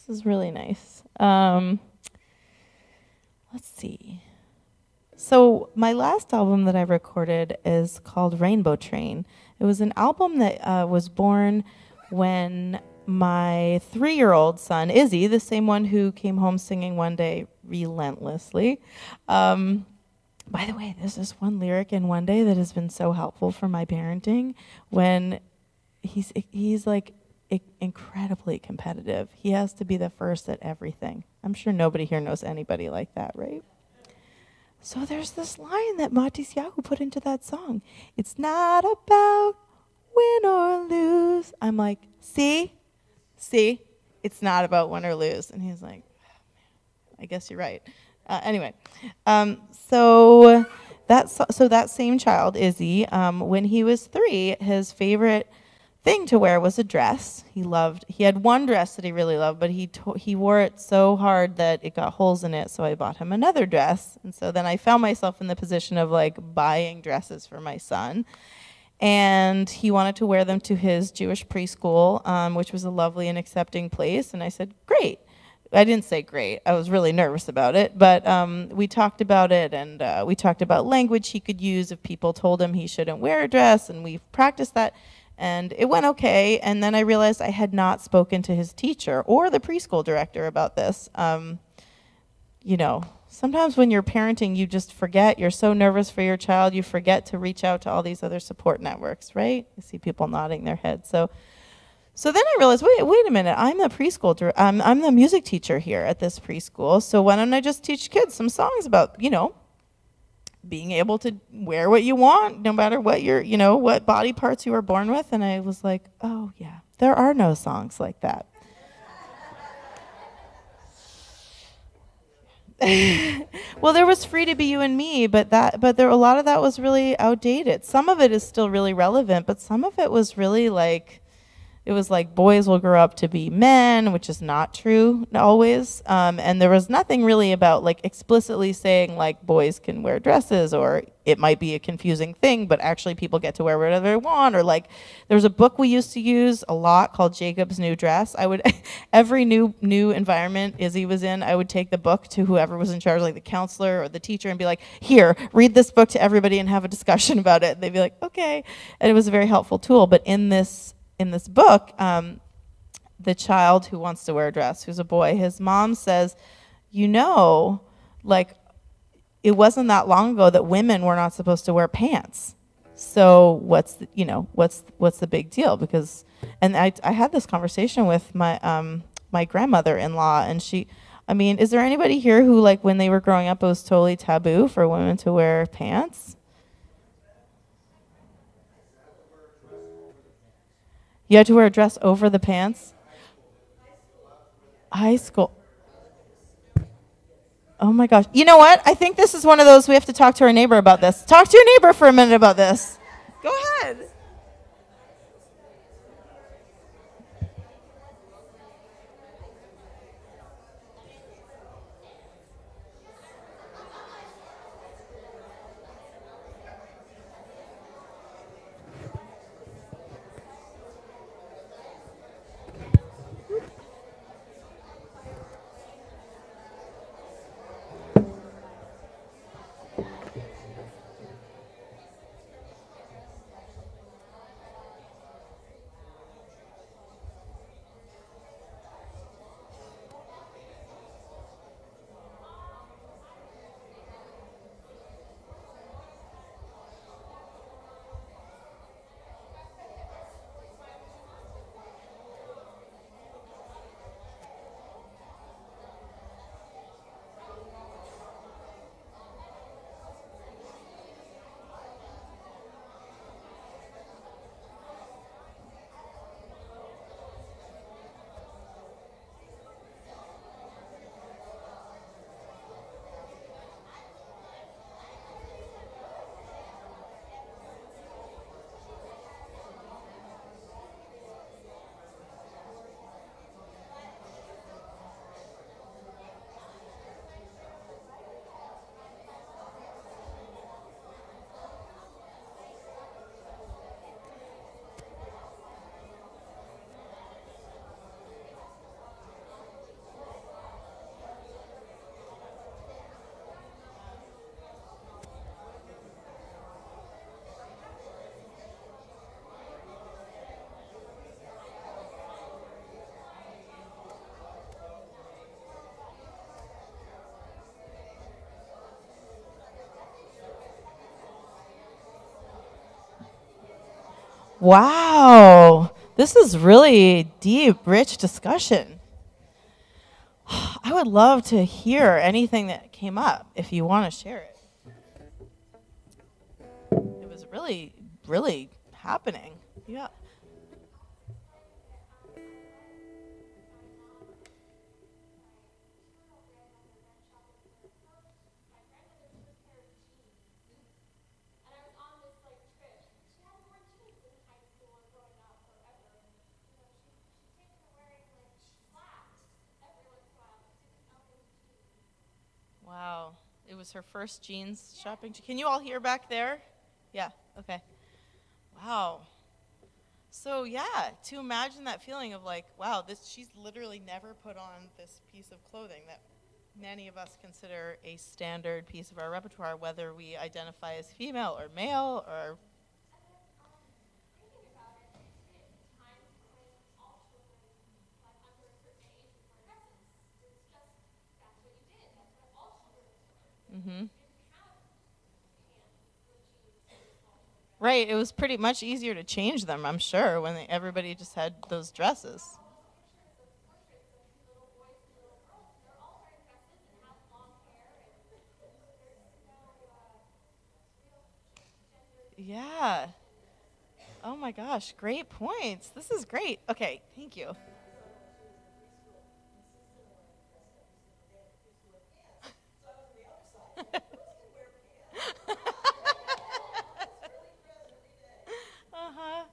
This is really nice. Let's see. So my last album that I recorded is called Rainbow Train. It was an album that was born when my 3-year-old son, Izzy, the same one who came home singing one day relentlessly. By the way, there's this one lyric in One Day that has been so helpful for my parenting when he's like incredibly competitive. He has to be the first at everything. I'm sure nobody here knows anybody like that, right? So there's this line that Matisyahu put into that song. It's not about win or lose. I'm like, see, it's not about win or lose. And he's like, I guess you're right. Anyway, so that same child, Izzy, when he was 3, his favorite thing to wear was a dress. He had one dress that he really loved, but he wore it so hard that it got holes in it, so I bought him another dress. And so then I found myself in the position of like buying dresses for my son. And he wanted to wear them to his Jewish preschool, which was a lovely and accepting place. And I said, great. I didn't say great. I was really nervous about it. But we talked about it, and we talked about language he could use if people told him he shouldn't wear a dress, and we practiced that. And it went okay. And then I realized I had not spoken to his teacher or the preschool director about this. Sometimes when you're parenting, you just forget. You're so nervous for your child, you forget to reach out to all these other support networks, right? I see people nodding their heads. So then I realized, wait a minute. I'm the preschool. I'm the music teacher here at this preschool. So why don't I just teach kids some songs about, being able to wear what you want, no matter what what body parts you were born with. And I was like, oh yeah, there are no songs like that. Well, there was Free to Be You and Me, but there a lot of that was really outdated. Some of it is still really relevant, but some of it was really like, it was like boys will grow up to be men, which is not true always. And there was nothing really about like explicitly saying like boys can wear dresses, or it might be a confusing thing, but actually people get to wear whatever they want. Or like there's a book we used to use a lot called Jacob's New Dress. I would every new environment Izzy was in, I would take the book to whoever was in charge, like the counselor or the teacher, and be like, here, read this book to everybody and have a discussion about it. And they'd be like, okay. And it was a very helpful tool. But in this book, the child who wants to wear a dress, who's a boy, his mom says, like it wasn't that long ago that women were not supposed to wear pants. So what's the big deal? Because, and I had this conversation with my grandmother-in-law, and is there anybody here who, like, when they were growing up, it was totally taboo for women to wear pants? You had to wear a dress over the pants? High school. Oh my gosh. You know what? I think this is one of those we have to talk to our neighbor about this. Talk to your neighbor for a minute about this. Go ahead. Wow. This is really deep, rich discussion. I would love to hear anything that came up if you want to share it. It was really, really happening. Yeah. Wow. It was her first jeans shopping. Can you all hear back there? Yeah. Okay. Wow. So yeah, to imagine that feeling of like, wow, this she's literally never put on this piece of clothing that many of us consider a standard piece of our repertoire, whether we identify as female or male or mm-hmm. Right. It was pretty much easier to change them, I'm sure, when everybody just had those dresses. Yeah. Oh my gosh, great points. This is great. Okay, thank you. Uh-huh.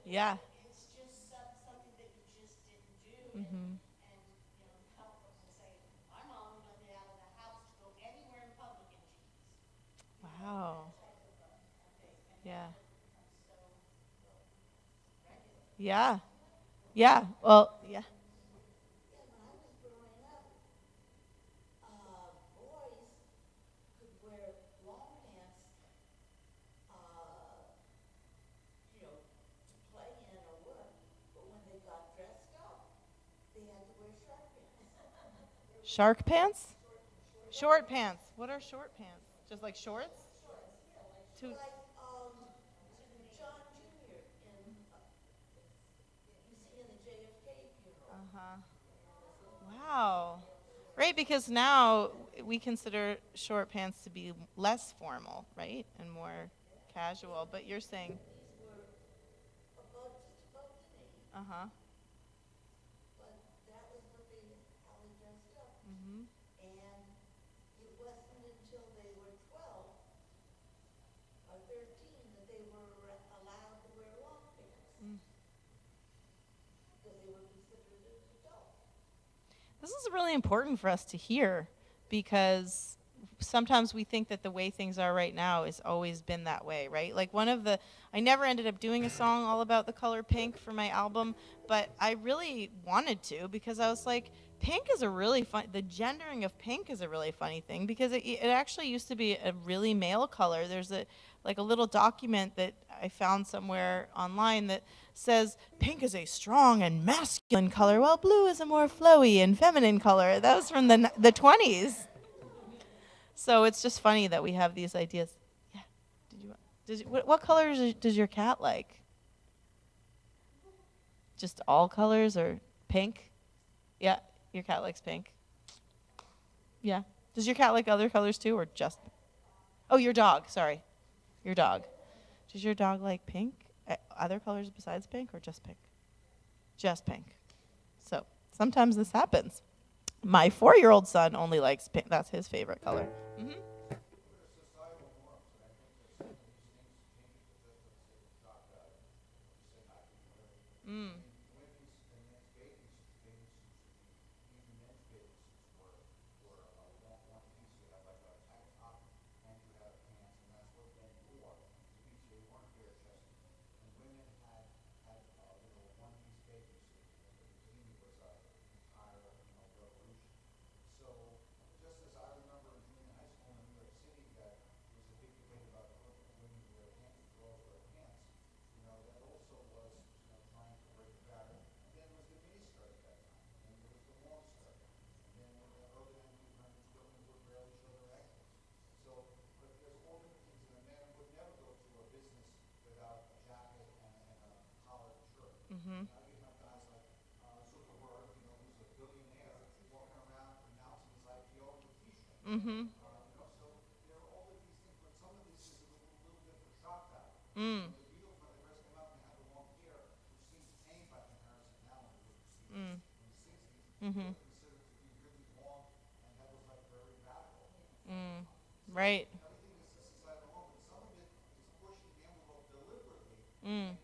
Yeah. Mm-hmm. Wow. Yeah. Yeah. Yeah. Well, yeah. Shark pants? Short pants. What are short pants? Just like shorts? Too. Uh-huh. Wow. Right, because now we consider short pants to be less formal, right? And more casual. But you're saying, uh-huh. Mm-hmm. This is really important for us to hear because sometimes we think that the way things are right now has always been that way, right? Like I never ended up doing a song all about the color pink for my album, but I really wanted to because I was like, pink is a really fun, the gendering of pink is a really funny thing because it actually used to be a really male color. There's like a little document that I found somewhere online that says pink is a strong and masculine color, while blue is a more flowy and feminine color. That was from the 20s. So it's just funny that we have these ideas. Yeah. What colors does your cat like? Just all colors or pink? Yeah, your cat likes pink. Yeah. Does your cat like other colors too, or just? Oh, your dog. Sorry, your dog. Does your dog like pink? Other colors besides pink, or just pink? Just pink. So sometimes this happens. My 4-year-old son only likes pink. That's his favorite color. Mm-hmm. Mm. Mhm. Mhm. Mm. Mm. Mhm. Mm. Right. Mm.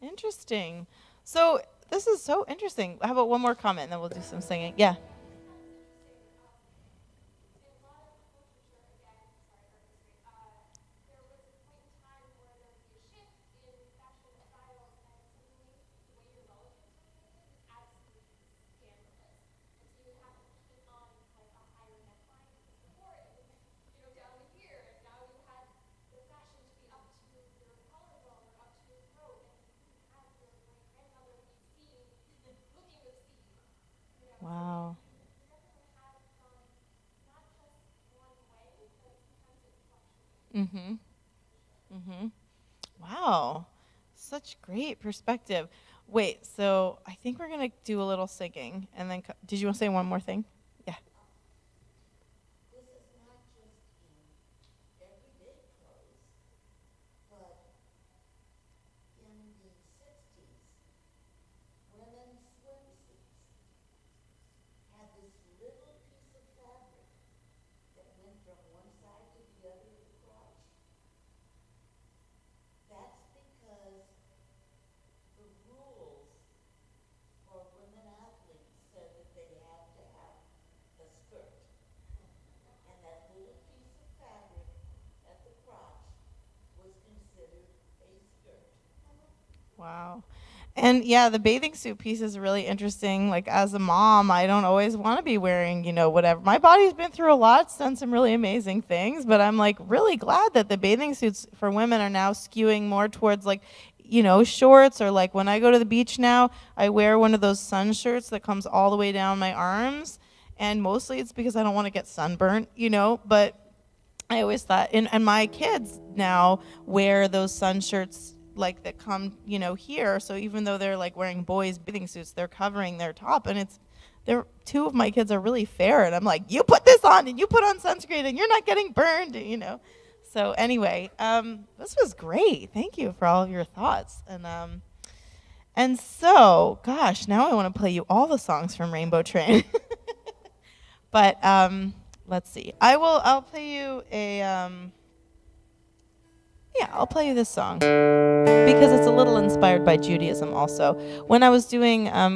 Interesting. So this is so interesting. How about one more comment, and then we'll do some singing? Yeah. Wow. Mhm. Mhm. Wow. Such great perspective. Wait, so I think we're going to do a little singing and then did you want to say one more thing? Yeah. Wow. And yeah, the bathing suit piece is really interesting. Like as a mom, I don't always want to be wearing, whatever. My body's been through a lot, it's done some really amazing things, but I'm like really glad that the bathing suits for women are now skewing more towards like, shorts, or like when I go to the beach now, I wear one of those sun shirts that comes all the way down my arms. And mostly it's because I don't want to get sunburnt, but I always thought, and my kids now wear those sun shirts like that come, here. So even though they're like wearing boys' bathing suits, they're covering their top, and they're two of my kids are really fair, and I'm like, you put this on, and you put on sunscreen, and you're not getting burned. So anyway, this was great. Thank you for all of your thoughts, and so, gosh, now I want to play you all the songs from Rainbow Train. But let's see. I'll play you a yeah, I'll play you this song because it's a little inspired by Judaism also. When I was doing a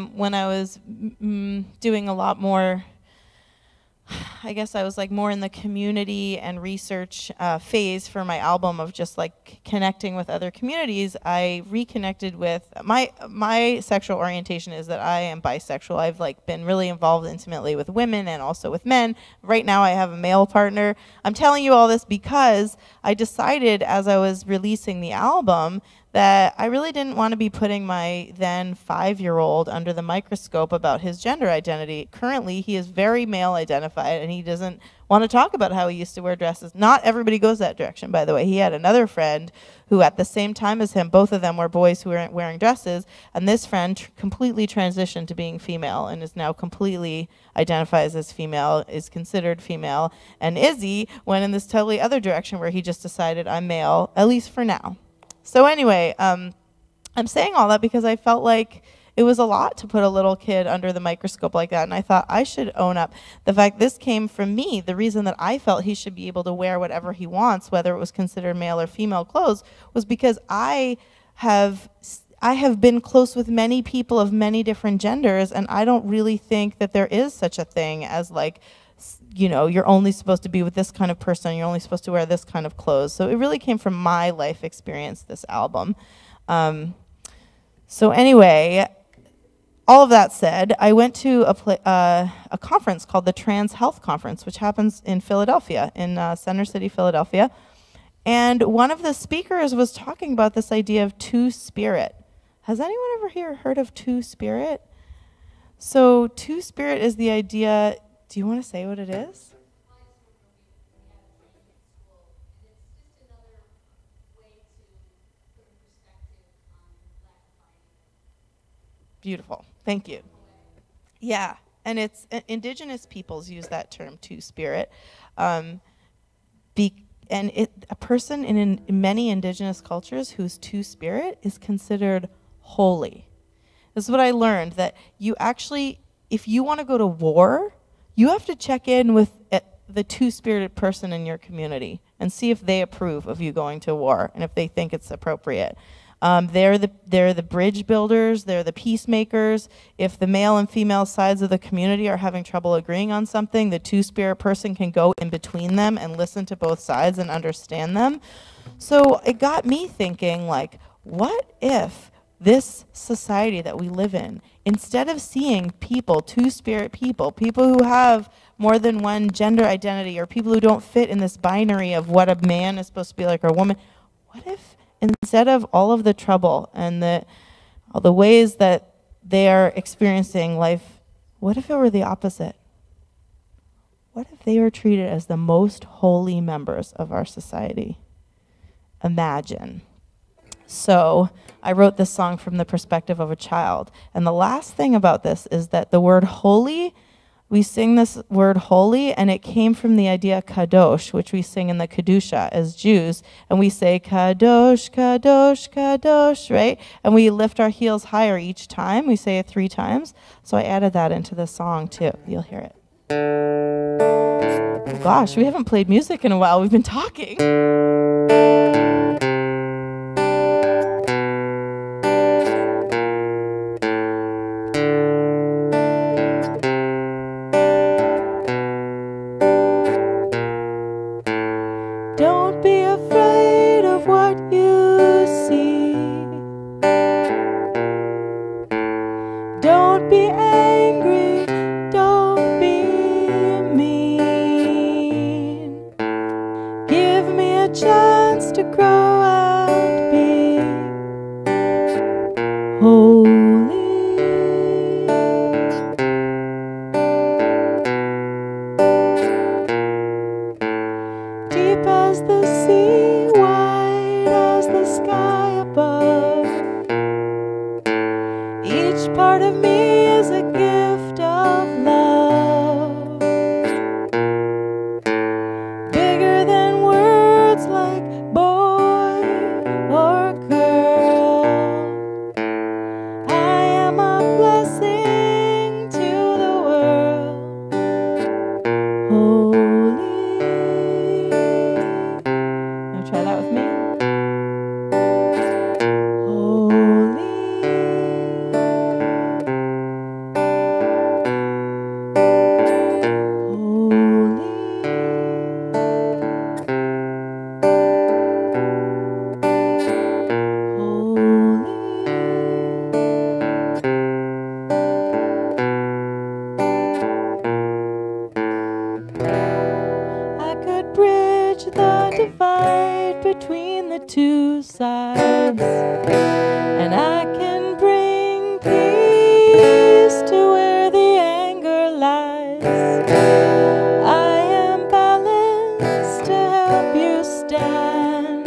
lot more, I guess I was like more in the community and research phase for my album of just like connecting with other communities. I reconnected with my sexual orientation is that I am bisexual. I've like been really involved intimately with women and also with men. Right now I have a male partner. I'm telling you all this because I decided as I was releasing the album that I really didn't want to be putting my then 5-year-old under the microscope about his gender identity. Currently, he is very male identified, and he doesn't want to talk about how he used to wear dresses. Not everybody goes that direction, by the way. He had another friend who, at the same time as him, both of them were boys who were wearing dresses, and this friend completely transitioned to being female and is now completely identifies as female, is considered female, and Izzy went in this totally other direction where he just decided, I'm male, at least for now. So anyway, I'm saying all that because I felt like it was a lot to put a little kid under the microscope like that, and I thought I should own up the fact this came from me. The reason that I felt he should be able to wear whatever he wants, whether it was considered male or female clothes, was because have I have been close with many people of many different genders, and I don't really think that there is such a thing as like, you're only supposed to be with this kind of person, you're only supposed to wear this kind of clothes. So it really came from my life experience, this album. So anyway, all of that said, I went to a conference called the Trans Health Conference, which happens in Philadelphia, in Center City, Philadelphia. And one of the speakers was talking about this idea of two-spirit. Has anyone ever here heard of two-spirit? So two-spirit is the idea. Do you want to say what it is? Beautiful. Thank you. Yeah, and it's indigenous peoples use that term two-spirit. Um, a person in many indigenous cultures who's two-spirit is considered holy. This is what I learned, that you actually, if you want to go to war, you have to check in with the two-spirited person in your community and see if they approve of you going to war and if they think it's appropriate. They're the bridge builders. They're the peacemakers. If the male and female sides of the community are having trouble agreeing on something, the two-spirit person can go in between them and listen to both sides and understand them. So it got me thinking, like, what if this society that we live in, instead of seeing people, two-spirit people, people who have more than one gender identity, or people who don't fit in this binary of what a man is supposed to be like or a woman, what if instead of all of the trouble and all the ways that they are experiencing life, what if it were the opposite? What if they were treated as the most holy members of our society? Imagine. So I wrote this song from the perspective of a child. And the last thing about this is that the word holy, we sing this word holy, and it came from the idea kadosh, which we sing in the Kedusha as Jews. And we say kadosh, kadosh, kadosh, right? And we lift our heels higher each time. We say it 3 times. So I added that into the song too. You'll hear it. Oh gosh, we haven't played music in a while. We've been talking. Don't be afraid of what you see. Don't be angry. Don't be mean. Give me a chance to grow and be holy. Deep as the sea, wide as the sky above. Each part of me is a gift of love. Bigger than words like boy or girl. I am a blessing to the world. Holy. Now try that with me. Holy. I could bridge the divide between the two sides, and I can bring peace to where the anger lies. I am balanced to help you stand.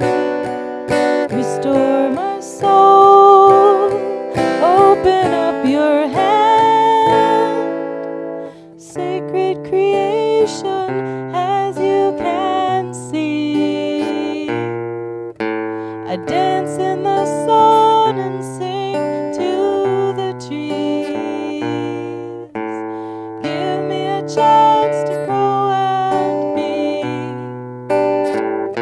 Restore my soul, open up your hand. Sacred creation as you can see. I dance in the sun and sing to the trees. Give me a chance to grow and be holy.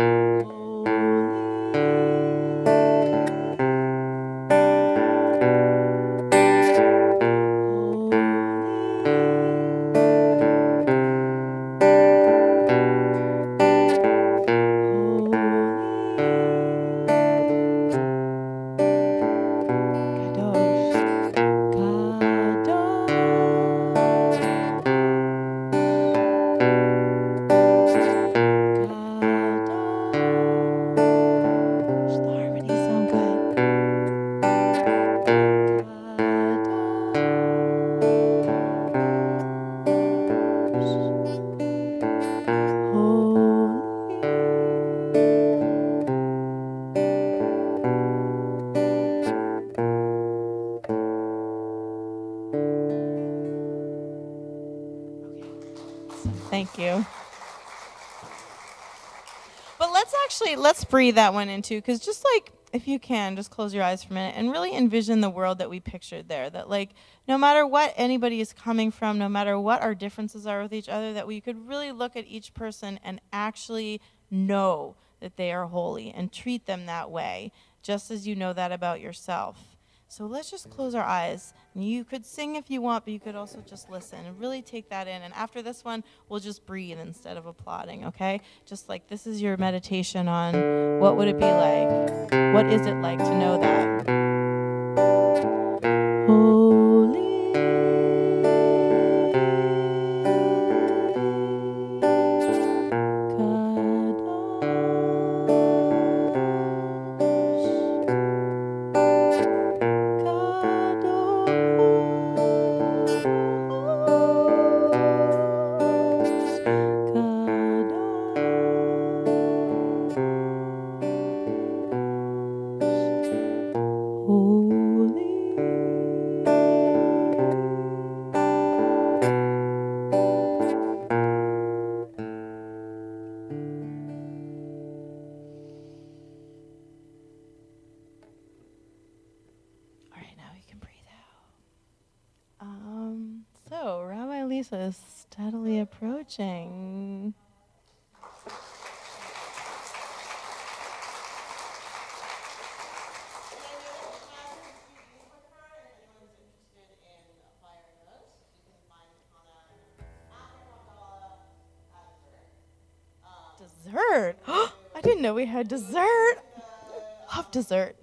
actually, let's breathe that one into, because just like, if you can, just close your eyes for a minute and really envision the world that we pictured there. That like, no matter what anybody is coming from, no matter what our differences are with each other, that we could really look at each person and actually know that they are holy and treat them that way, just as you know that about yourself. So let's just close our eyes. And you could sing if you want, but you could also just listen and really take that in. And after this one, we'll just breathe instead of applauding, okay? Just like this is your meditation on what would it be like? What is it like to know that? Holy So Rabbi Lisa is steadily approaching. Dessert? I didn't know we had dessert. Love dessert.